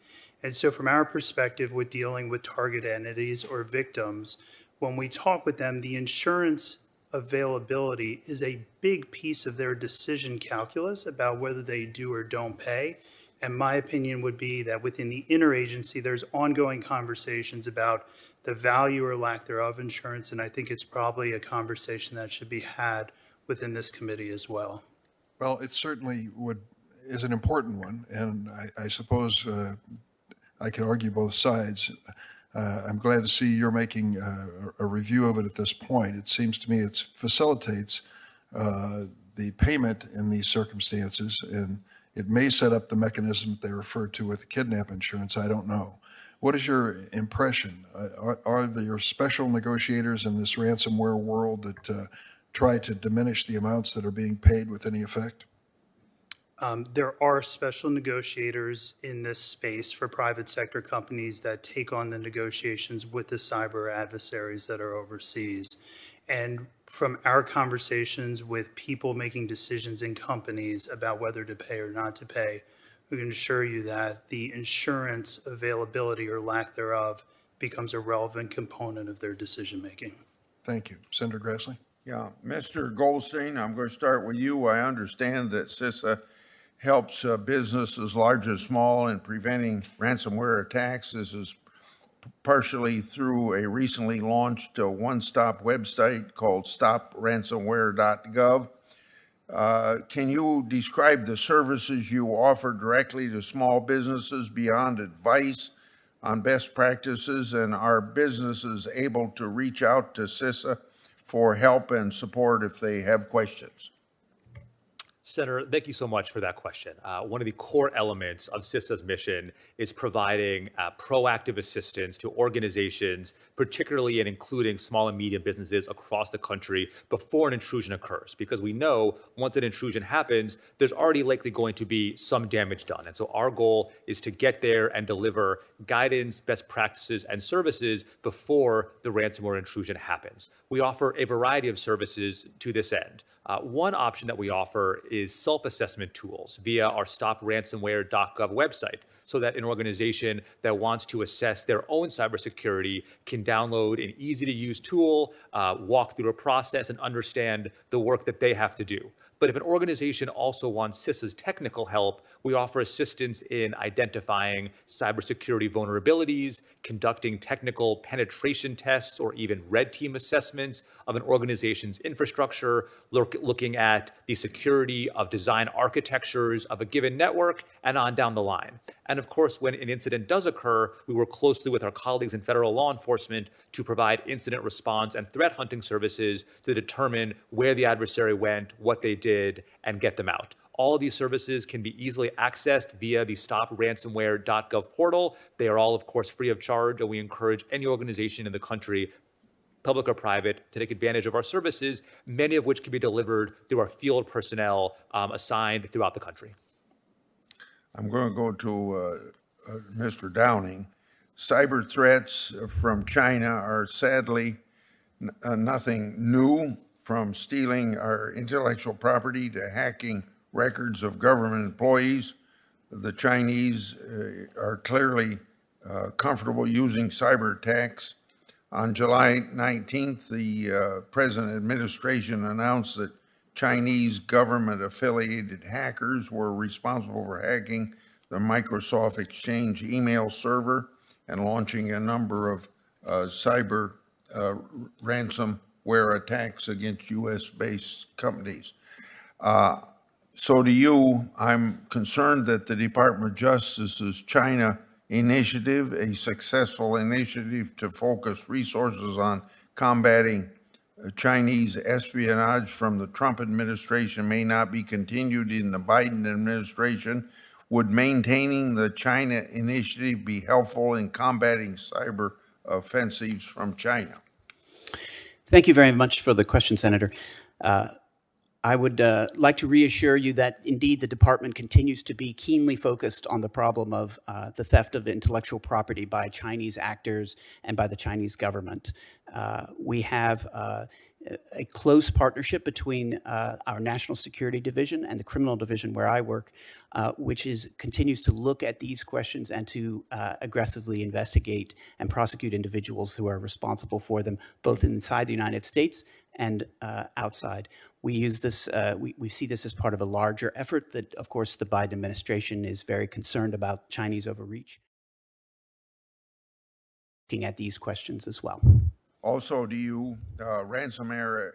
And so from our perspective with dealing with target entities or victims, when we talk with them, the insurance availability is a big piece of their decision calculus about whether they do or don't pay. And my opinion would be that within the interagency, there's ongoing conversations about the value or lack thereof of insurance, and I think it's probably a conversation that should be had within this committee as well. Well, it certainly is an important one, and I suppose I can argue both sides. I'm glad to see you're making a review of it at this point. It seems to me it facilitates the payment in these circumstances, and it may set up the mechanism that they refer to with kidnap insurance. I don't know. What is your impression? Are there special negotiators in this ransomware world that try to diminish the amounts that are being paid with any effect? There are special negotiators in this space for private sector companies that take on the negotiations with the cyber adversaries that are overseas. And from our conversations with people making decisions in companies about whether to pay or not to pay, we can assure you that the insurance availability or lack thereof becomes a relevant component of their decision making. Thank you. Senator Grassley? Yeah, Mr. Goldstein, I'm going to start with you. I understand that CISA helps businesses large and small in preventing ransomware attacks. This is partially through a recently launched one-stop website called stopransomware.gov. Can you describe the services you offer directly to small businesses beyond advice on best practices, and are businesses able to reach out to CISA for help and support if they have questions? Senator, thank you so much for that question. One of the core elements of CISA's mission is providing proactive assistance to organizations, particularly and including small and medium businesses across the country before an intrusion occurs. Because we know once an intrusion happens, there's already likely going to be some damage done. And so our goal is to get there and deliver guidance, best practices, and services before the ransomware intrusion happens. We offer a variety of services to this end. One option that we offer is self-assessment tools via our stopransomware.gov website, so that an organization that wants to assess their own cybersecurity can download an easy-to-use tool, walk through a process, and understand the work that they have to do. But if an organization also wants CISA's technical help, we offer assistance in identifying cybersecurity vulnerabilities, conducting technical penetration tests, or even red team assessments of an organization's infrastructure, looking at the security of design architectures of a given network, and on down the line. And of course, when an incident does occur, we work closely with our colleagues in federal law enforcement to provide incident response and threat hunting services to determine where the adversary went, what they did, and get them out. All of these services can be easily accessed via the stopransomware.gov portal. They are all, of course, free of charge, and we encourage any organization in the country, public or private, to take advantage of our services, many of which can be delivered through our field personnel assigned throughout the country. I'm going to go to Mr. Downing. Cyber threats from China are sadly nothing new, from stealing our intellectual property to hacking records of government employees. The Chinese are clearly comfortable using cyber attacks. On July 19th, the President administration announced that Chinese government-affiliated hackers were responsible for hacking the Microsoft Exchange email server and launching a number of cyber ransomware attacks against US-based companies. So to you, I'm concerned that the Department of Justice's China initiative, a successful initiative to focus resources on combating Chinese espionage from the Trump administration, may not be continued in the Biden administration. Would maintaining the China initiative be helpful in combating cyber offensives from China? Thank you very much for the question, Senator. I would like to reassure you that indeed the department continues to be keenly focused on the problem of the theft of intellectual property by Chinese actors and by the Chinese government. We have a close partnership between our National Security Division and the Criminal Division where I work, which continues to look at these questions and to aggressively investigate and prosecute individuals who are responsible for them, both inside the United States and outside. We use this, we see this as part of a larger effort that, of course, the Biden administration is very concerned about Chinese overreach. Looking at these questions as well. Also, do you, ransomware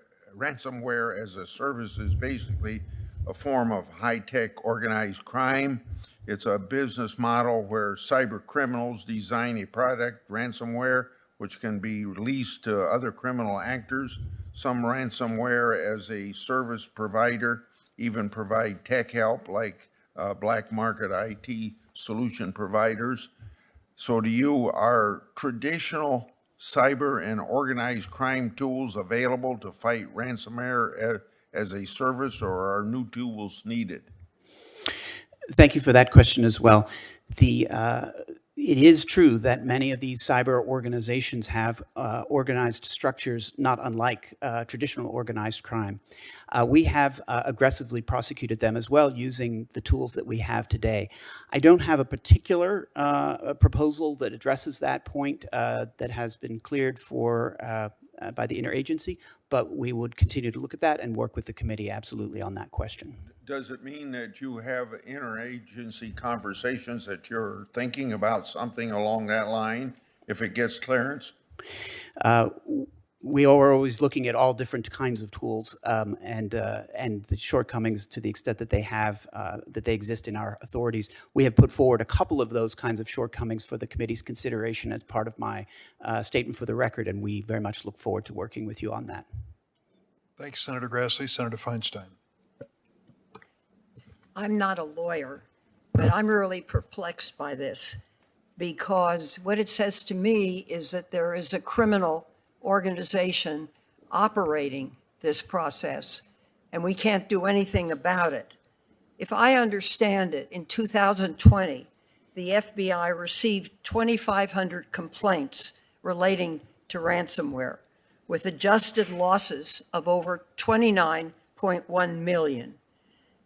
as a service is basically a form of high-tech organized crime. It's a business model where cyber criminals design a product, ransomware, which can be released to other criminal actors. Some ransomware as a service provider even provide tech help, like black market IT solution providers. So to you, are traditional cyber and organized crime tools available to fight ransomware as a service, or are new tools needed? Thank you for that question as well. It is true that many of these cyber organizations have organized structures not unlike traditional organized crime. We have aggressively prosecuted them as well using the tools that we have today. I don't have a particular proposal that addresses that point that has been cleared for by the interagency, but we would continue to look at that and work with the committee absolutely on that question. Does it mean that you have interagency conversations that you're thinking about something along that line if it gets clearance? We are always looking at all different kinds of tools and the shortcomings to the extent that they have that they exist in our authorities. We have put forward a couple of those kinds of shortcomings for the committee's consideration as part of my statement for the record, and we very much look forward to working with you on that. Thanks, Senator Grassley. Senator Feinstein. I'm not a lawyer, but I'm really perplexed by this, because what it says to me is that there is a criminal organization operating this process, and we can't do anything about it. If I understand it, in 2020, the FBI received 2,500 complaints relating to ransomware, with adjusted losses of over 29.1 million.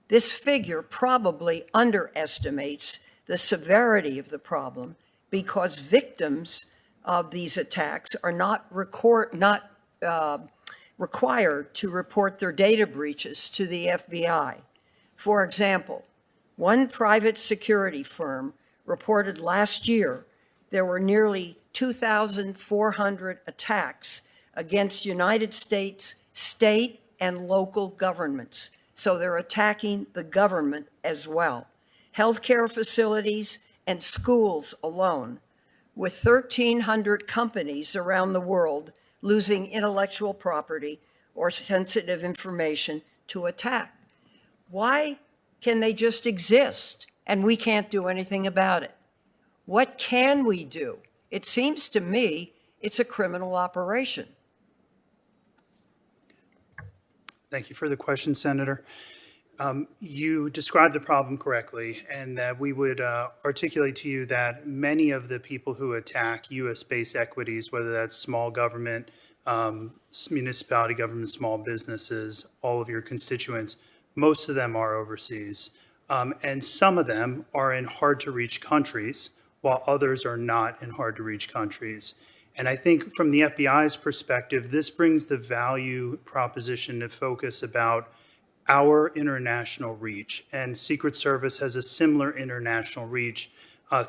This figure probably underestimates the severity of the problem, because victims of these attacks are not required to report their data breaches to the FBI. For example, one private security firm reported last year there were nearly 2,400 attacks against United States state and local governments. So they're attacking the government as well. Healthcare facilities and schools alone, with 1,300 companies around the world losing intellectual property or sensitive information to attack. Why can they just exist and we can't do anything about it? What can we do? It seems to me it's a criminal operation. Thank you for the question, Senator. You described the problem correctly, and that we would articulate to you that many of the people who attack U.S.-based equities, whether that's small government, municipality government, small businesses, all of your constituents, most of them are overseas. And some of them are in hard-to-reach countries, while others are not in hard-to-reach countries. And I think from the FBI's perspective, this brings the value proposition to focus about our international reach. And Secret Service has a similar international reach.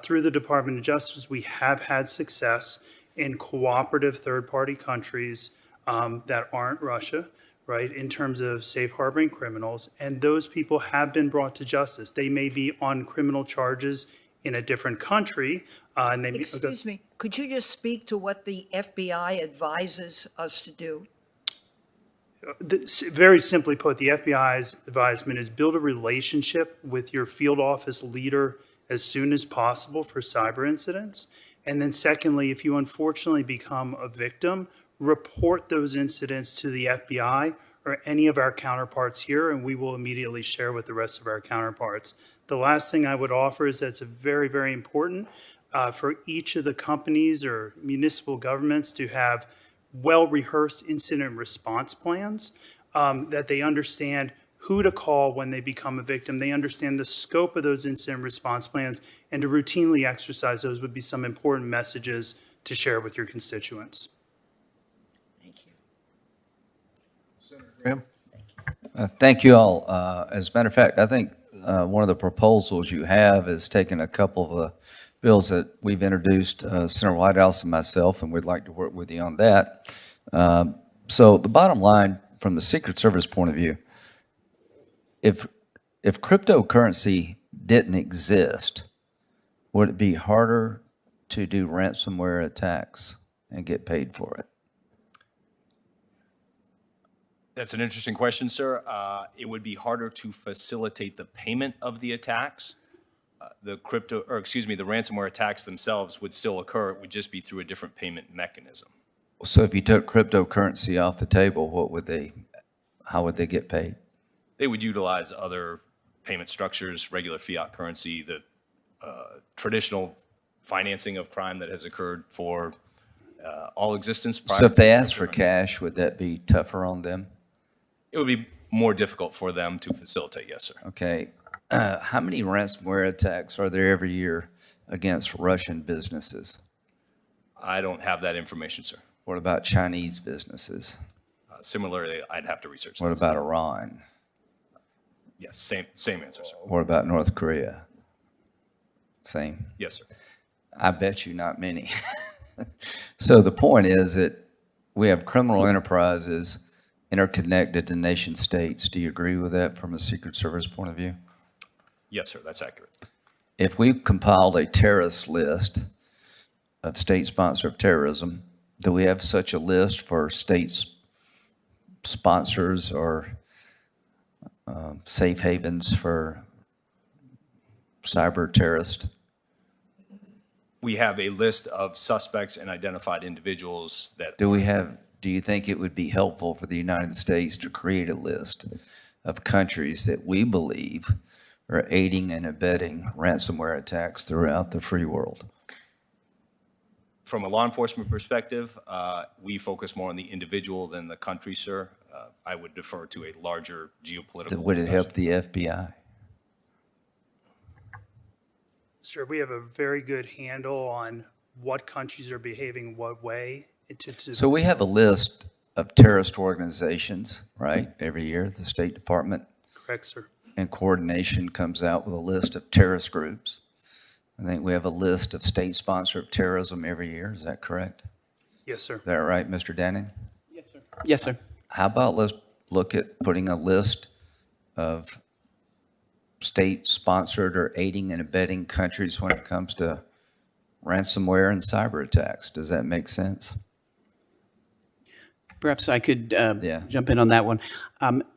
Through the Department of Justice, we have had success in cooperative third-party countries that aren't Russia, right, in terms of safe harboring criminals. And those people have been brought to justice. They may be on criminal charges in a different country. And they Excuse me, could you just speak to what the FBI advises us to do? Very simply put, the FBI's advisement is build a relationship with your field office leader as soon as possible for cyber incidents. And then secondly, if you unfortunately become a victim, report those incidents to the FBI or any of our counterparts here, and we will immediately share with the rest of our counterparts. The last thing I would offer is that's very, very important for each of the companies or municipal governments to have well-rehearsed incident response plans, that they understand who to call when they become a victim. They understand the scope of those incident response plans, and to routinely exercise those would be some important messages to share with your constituents. Thank you. Senator Graham. Thank you all. As a matter of fact, I think one of the proposals you have is taking a couple of the bills that we've introduced, Senator Whitehouse and myself, and we'd like to work with you on that. So the bottom line, from the Secret Service point of view, if cryptocurrency didn't exist, would it be harder to do ransomware attacks and get paid for it? That's an interesting question, sir. It would be harder to facilitate the payment of the attacks. The ransomware attacks themselves would still occur. It would just be through a different payment mechanism. So if you took cryptocurrency off the table, how would they get paid? They would utilize other payment structures, regular fiat currency, the traditional financing of crime that has occurred for all existence. So if they asked for cash, would that be tougher on them? It would be more difficult for them to facilitate, yes, sir. Okay. How many ransomware attacks are there every year against Russian businesses? I don't have that information, sir. What about Chinese businesses? Similarly, I'd have to research that. What about Iran? Yes, same answer, sir. What about North Korea? Same? Yes, sir. I bet you not many. So the point is that we have criminal enterprises interconnected to nation states. Do you agree with that from a Secret Service point of view? Yes, sir, that's accurate. If we compiled a terrorist list of state sponsor of terrorism, do we have such a list for state sponsors or safe havens for cyber terrorist? We have a list of suspects and identified individuals that. Do you think it would be helpful for the United States to create a list of countries that we believe are aiding and abetting ransomware attacks throughout the free world? From a law enforcement perspective, we focus more on the individual than the country, sir. I would defer to a larger geopolitical Would it help discussion. the FBI? Sir, we have a very good handle on what countries are behaving what way. So we have a list of terrorist organizations, right? Every year, the State Department, Correct, sir. in coordination, comes out with a list of terrorist groups. I think we have a list of state sponsor of terrorism every year. Is that correct? Yes, sir. Is that right, Mr. Danning? Yes, sir. Yes, sir. How about let's look at putting a list of state-sponsored or aiding and abetting countries when it comes to ransomware and cyber attacks? Does that make sense? Perhaps I could jump in on that one.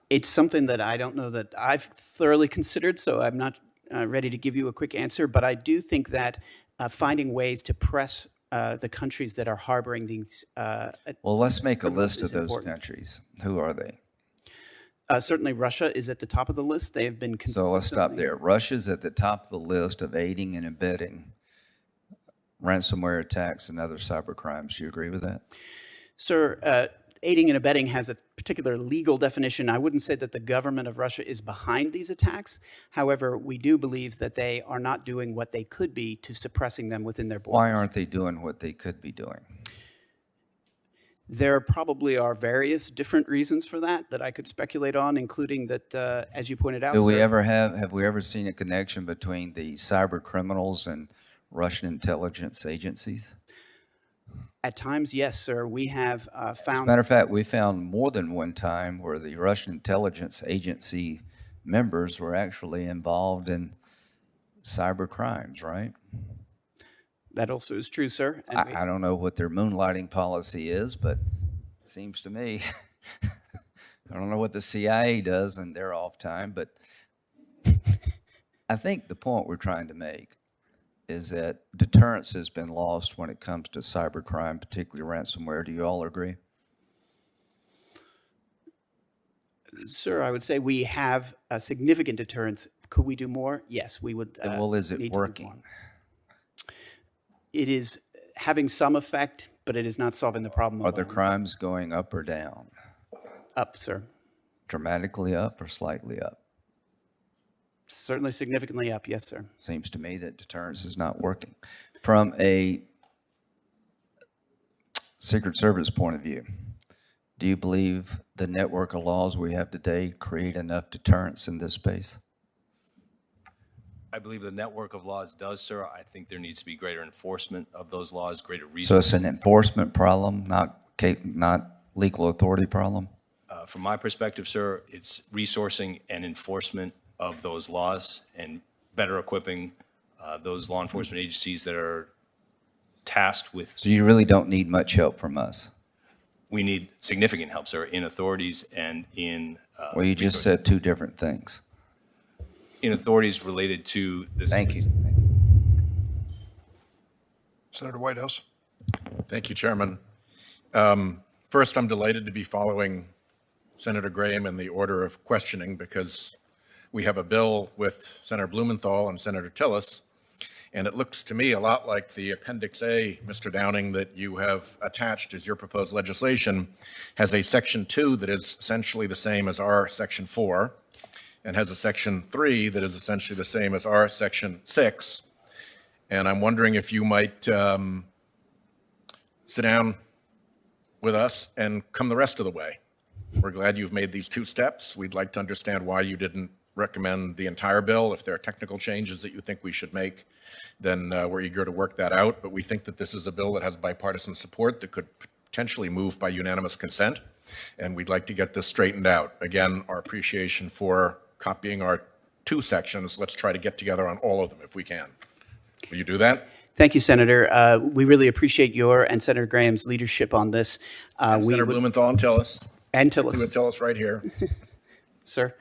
It's something that I don't know that I've thoroughly considered, so I'm not ready to give you a quick answer, but I do think that finding ways to press the countries that are harboring these. Well, let's make a list of those important. countries. Who are they? Certainly Russia is at the top of the list. They have been So let's stop there. Russia's at the top of the list of aiding and abetting ransomware attacks and other cyber crimes. Do you agree with that? Sir, aiding and abetting has a particular legal definition. I wouldn't say that the government of Russia is behind these attacks. However, we do believe that they are not doing what they could be to suppressing them within their borders. Why aren't they doing what they could be doing? There probably are various different reasons for that I could speculate on, including that, as you pointed out, Do we sir, ever have we ever seen a connection between the cyber criminals and Russian intelligence agencies? at times, yes, sir. We have found. Matter of fact, we found more than one time where the Russian intelligence agency members were actually involved in cyber crimes, right? That also is true, sir. And I don't know what their moonlighting policy is, but it seems to me, I don't know what the CIA does in their off time, but I think the point we're trying to make is that deterrence has been lost when it comes to cybercrime, particularly ransomware. Do you all agree? Sir, I would say we have a significant deterrence. Could we do more? Yes, we would. Well, is it working? It is having some effect, but it is not solving the problem. Are the crimes going up or down? Up, sir. Dramatically up or slightly up? Certainly significantly up, yes, sir. Seems to me that deterrence is not working. From a Secret Service point of view, do you believe the network of laws we have today create enough deterrence in this space? I believe the network of laws does, sir. I think there needs to be greater enforcement of those laws, greater resources. So it's an enforcement problem, not legal authority problem? From my perspective, sir, it's resourcing and enforcement of those laws and better equipping those law enforcement agencies that are tasked with. So you really don't need much help from us? We need significant help, sir, in authorities and in. Well, you just said two different things. In authorities related to this. Thank you. Senator Whitehouse. Thank you, Chairman. First, I'm delighted to be following Senator Graham in the order of questioning because we have a bill with Senator Blumenthal and Senator Tillis, and it looks to me a lot like the Appendix A, Mr. Downing, that you have attached as your proposed legislation, has a Section 2 that is essentially the same as our Section 4, and has a Section 3 that is essentially the same as our Section 6. And I'm wondering if you might sit down with us and come the rest of the way. We're glad you've made these two steps. We'd like to understand why you didn't recommend the entire bill. If there are technical changes that you think we should make, then we're eager to work that out. But we think that this is a bill that has bipartisan support that could potentially move by unanimous consent. And we'd like to get this straightened out. Again, our appreciation for copying our two sections. Let's try to get together on all of them if we can. Will you do that? Thank you, Senator. We really appreciate your and Senator Graham's leadership on this. Senator Blumenthal and Tillis. And Tillis. Tillis right here. Sir.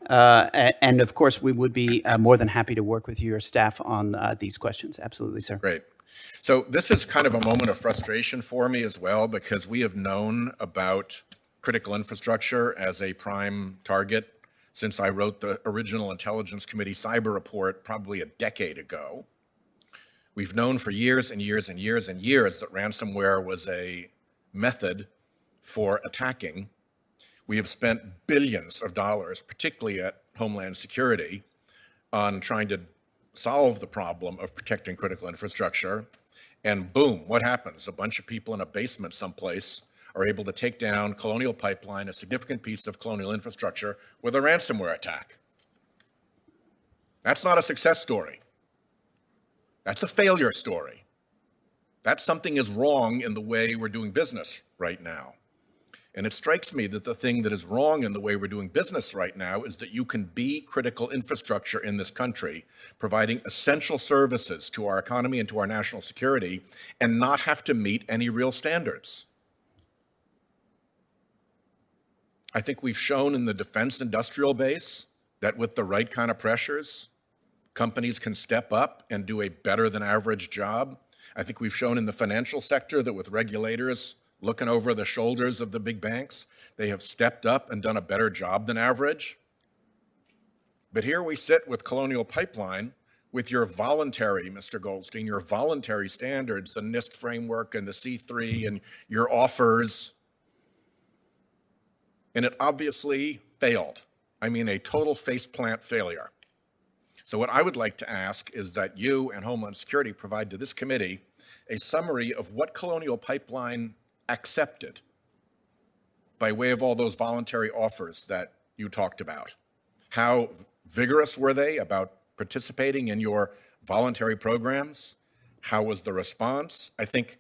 And of course, we would be more than happy to work with your staff on these questions. Absolutely, sir. Great. So this is kind of a moment of frustration for me as well, because we have known about critical infrastructure as a prime target since I wrote the original Intelligence Committee cyber report probably a decade ago. We've known for years and years and years and years that ransomware was a method for attacking. We have spent billions of dollars, particularly at Homeland Security, on trying to solve the problem of protecting critical infrastructure. And boom, what happens? A bunch of people in a basement someplace are able to take down Colonial Pipeline, a significant piece of colonial infrastructure, with a ransomware attack. That's not a success story. That's a failure story. That's something is wrong in the way we're doing business right now. And it strikes me that the thing that is wrong in the way we're doing business right now is that you can be critical infrastructure in this country, providing essential services to our economy and to our national security, and not have to meet any real standards. I think we've shown in the defense industrial base that with the right kind of pressures, companies can step up and do a better than average job. I think we've shown in the financial sector that with regulators looking over the shoulders of the big banks, they have stepped up and done a better job than average. But here we sit with Colonial Pipeline with your voluntary, Mr. Goldstein, your voluntary standards, the NIST framework and the C3 and your offers. And it obviously failed. I mean, a total faceplant failure. So what I would like to ask is that you and Homeland Security provide to this committee a summary of what Colonial Pipeline accepted by way of all those voluntary offers that you talked about. How vigorous were they about participating in your voluntary programs? How was the response? I think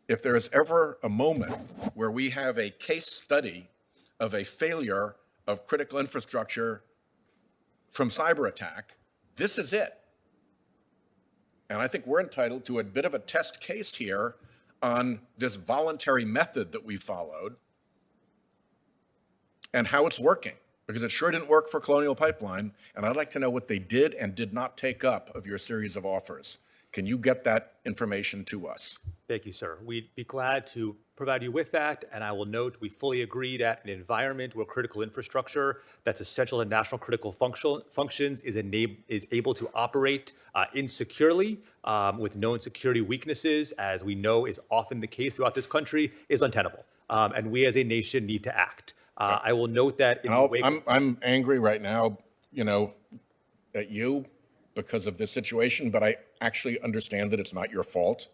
if there is ever a moment where we have a case study of a failure of critical infrastructure from cyber attack, this is it. And I think we're entitled to a bit of a test case here on this voluntary method that we followed and how it's working, because it sure didn't work for Colonial Pipeline. And I'd like to know what they did and did not take up of your series of offers. Can you get that information to us? Thank you, sir. We'd be glad to provide you with that. And I will note we fully agree that an environment where critical infrastructure that's essential to national critical functions is able to operate insecurely with known security weaknesses, as we know is often the case throughout this country, is untenable. And we as a nation need to act. I will note that in the wake I'm angry right now, at you because of this situation, but I actually understand that it's not your fault.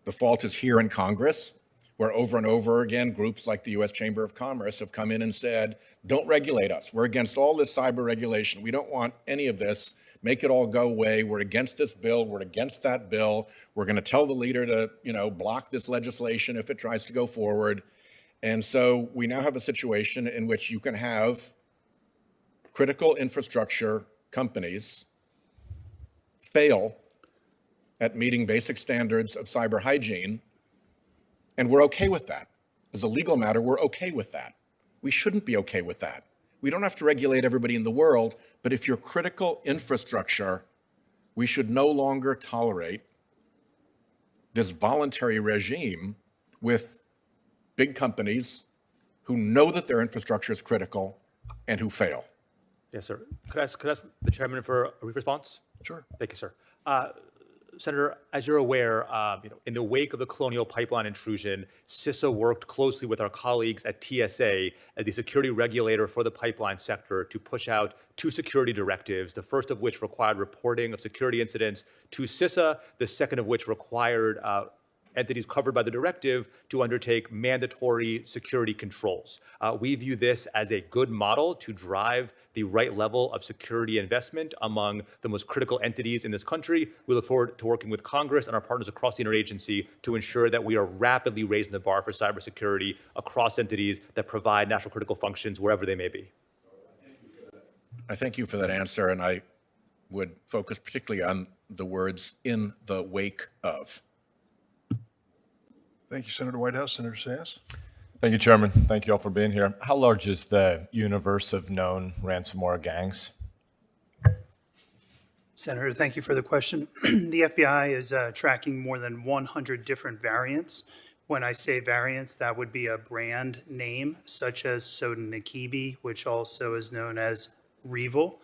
The fault is here in Congress, where over and over again, groups like the US Chamber of Commerce have come in and said, don't regulate us. We're against all this cyber regulation. We don't want any of this. Make it all go away. We're against this bill. We're against that bill. We're going to tell the leader to, block this legislation if it tries to go forward. And so we now have a situation in which you can have critical infrastructure companies fail at meeting basic standards of cyber hygiene, and we're okay with that. As a legal matter, we're okay with that. We shouldn't be okay with that. We don't have to regulate everybody in the world, but if you're critical infrastructure, we should no longer tolerate this voluntary regime with big companies who know that their infrastructure is critical and who fail. Yes, sir. Could I ask the chairman for a brief response? Sure. Thank you, sir. Senator, as you're aware, in the wake of the Colonial Pipeline intrusion, CISA worked closely with our colleagues at TSA as the security regulator for the pipeline sector to push out 2 security directives, the first of which required reporting of security incidents to CISA, the second of which required entities covered by the directive to undertake mandatory security controls. We view this as a good model to drive the right level of security investment among the most critical entities in this country. We look forward to working with Congress and our partners across the interagency to ensure that we are rapidly raising the bar for cybersecurity across entities that provide national critical functions wherever they may be. I thank you for that answer, and I would focus particularly on the words "in the wake of." Thank you, Senator Whitehouse. Senator Sass. Thank you, Chairman. Thank you all for being here. How large is the universe of known ransomware gangs? Senator, thank you for the question. The FBI is tracking more than 100 different variants. When I say variants, that would be a brand name, such as Sodanakibi, which also is known as Revil.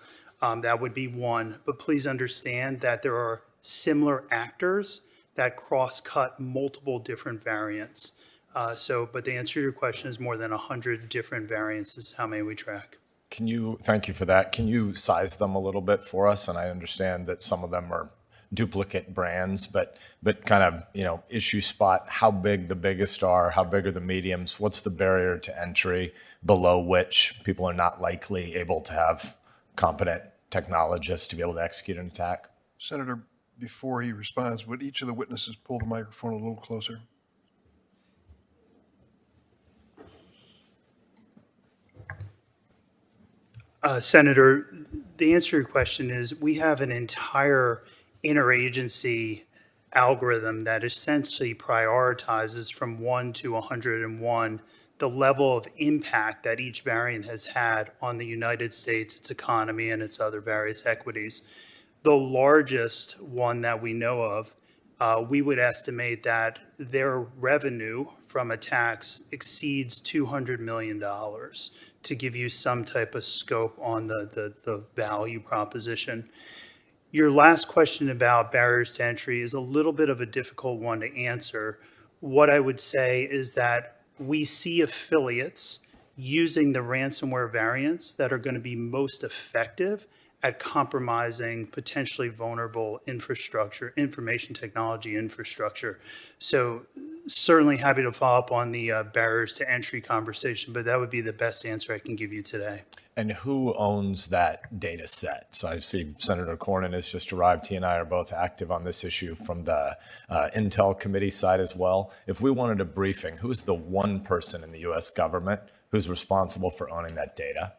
That would be one. But please understand that there are similar actors that cross-cut multiple different variants. But the answer to your question is more than 100 different variants is how many we track. Thank you for that. Can you size them a little bit for us? And I understand that some of them are duplicate brands, but kind of, issue spot, how big the biggest are, how big are the mediums, what's the barrier to entry below which people are not likely able to have competent technologists to be able to execute an attack? Senator, before he responds, would each of the witnesses pull the microphone a little closer? Senator, the answer to your question is we have an entire interagency algorithm that essentially prioritizes from 1 to 101 the level of impact that each variant has had on the United States, its economy, and its other various equities. The largest one that we know of, we would estimate that their revenue from attacks exceeds $200 million, to give you some type of scope on the value proposition. Your last question about barriers to entry is a little bit of a difficult one to answer. What I would say is that we see affiliates using the ransomware variants that are going to be most effective at compromising potentially vulnerable infrastructure, information technology infrastructure. So certainly happy to follow up on the barriers to entry conversation, but that would be the best answer I can give you today. And who owns that data set? So I see Senator Cornyn has just arrived. He and I are both active on this issue from the Intel committee side as well. If we wanted a briefing, who is the one person in the US government who's responsible for owning that data?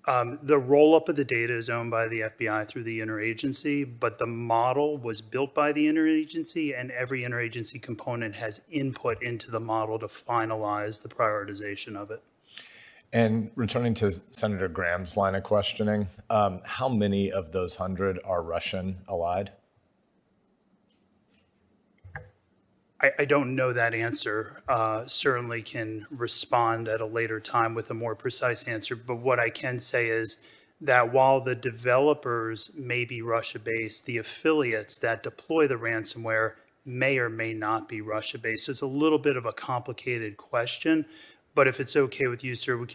The roll-up of the data is owned by the FBI through the interagency, but the model was built by the interagency, and every interagency component has input into the model to finalize the prioritization of it. And returning to Senator Graham's line of questioning, how many of those 100 are Russian allied? I don't know that answer. Certainly can respond at a later time with a more precise answer. But what I can say is that while the developers may be Russia-based, the affiliates that deploy the ransomware may or may not be Russia-based. So it's a little bit of a complicated question. But if it's okay with you, sir, we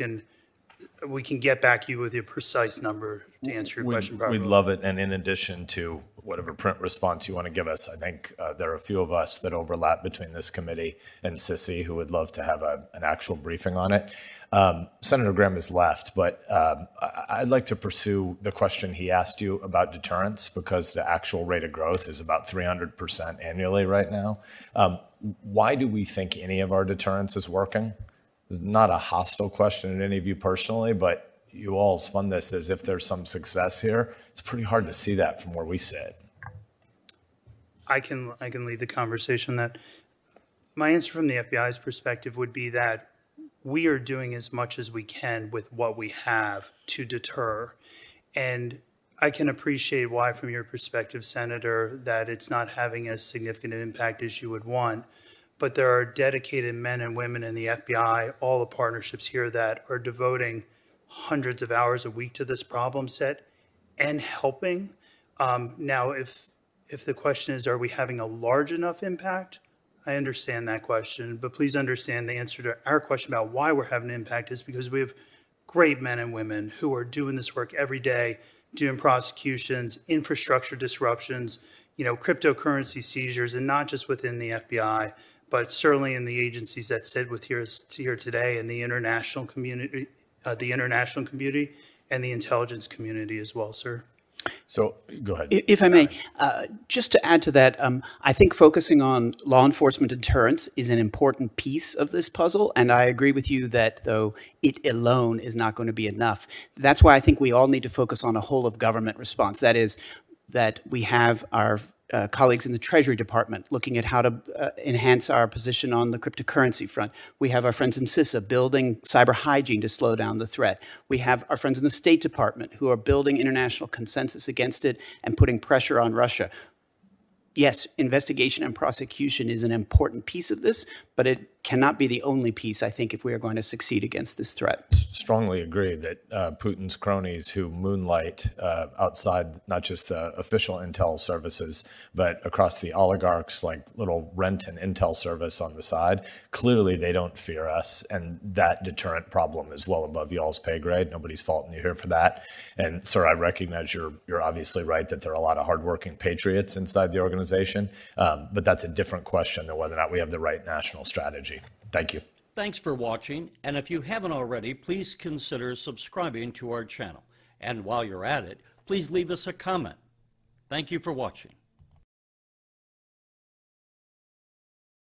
can get back to you with a precise number to answer your question properly. We'd love it. And in addition to whatever print response you want to give us, I think there are a few of us that overlap between this committee and CISI who would love to have an actual briefing on it. Senator Graham has left, but I'd like to pursue the question he asked you about deterrence, because the actual rate of growth is about 300% annually right now. Why do we think any of our deterrence is working? It's not a hostile question at any of you personally, but you all spun this as if there's some success here. It's pretty hard to see that from where we sit. I can lead the conversation. That my answer from the FBI's perspective would be that we are doing as much as we can with what we have to deter. And I can appreciate why, from your perspective, Senator, that it's not having as significant an impact as you would want. But there are dedicated men and women in the FBI, all the partnerships here, that are devoting hundreds of hours a week to this problem set and helping. Now, if the question is, are we having a large enough impact? I understand that question, but please understand the answer to our question about why we're having an impact is because we have great men and women who are doing this work every day, doing prosecutions, infrastructure disruptions, cryptocurrency seizures, and not just within the FBI, but certainly in the agencies that sit with here today, and the international community, and the intelligence community as well, sir. So go ahead. If I may, just to add to that, I think focusing on law enforcement deterrence is an important piece of this puzzle. And I agree with you that, though, it alone is not going to be enough. That's why I think we all need to focus on a whole of government response. That is, that we have our colleagues in the Treasury Department looking at how to enhance our position on the cryptocurrency front. We have our friends in CISA building cyber hygiene to slow down the threat. We have our friends in the State Department who are building international consensus against it and putting pressure on Russia. Yes, investigation and prosecution is an important piece of this, but it cannot be the only piece, I think, if we are going to succeed against this threat. Strongly agree that Putin's cronies who moonlight outside not just the official intel services, but across the oligarchs, like little rent and intel service on the side, clearly they don't fear us. And that deterrent problem is well above y'all's pay grade. Nobody's faulting you here for that. And sir, I recognize you're obviously right that there are a lot of hardworking patriots inside the organization, but that's a different question than whether or not we have the right national strategy. Thank you. Thanks for watching, and if you haven't already, please consider subscribing to our channel. And while you're at it, please leave us a comment. Thank you for watching.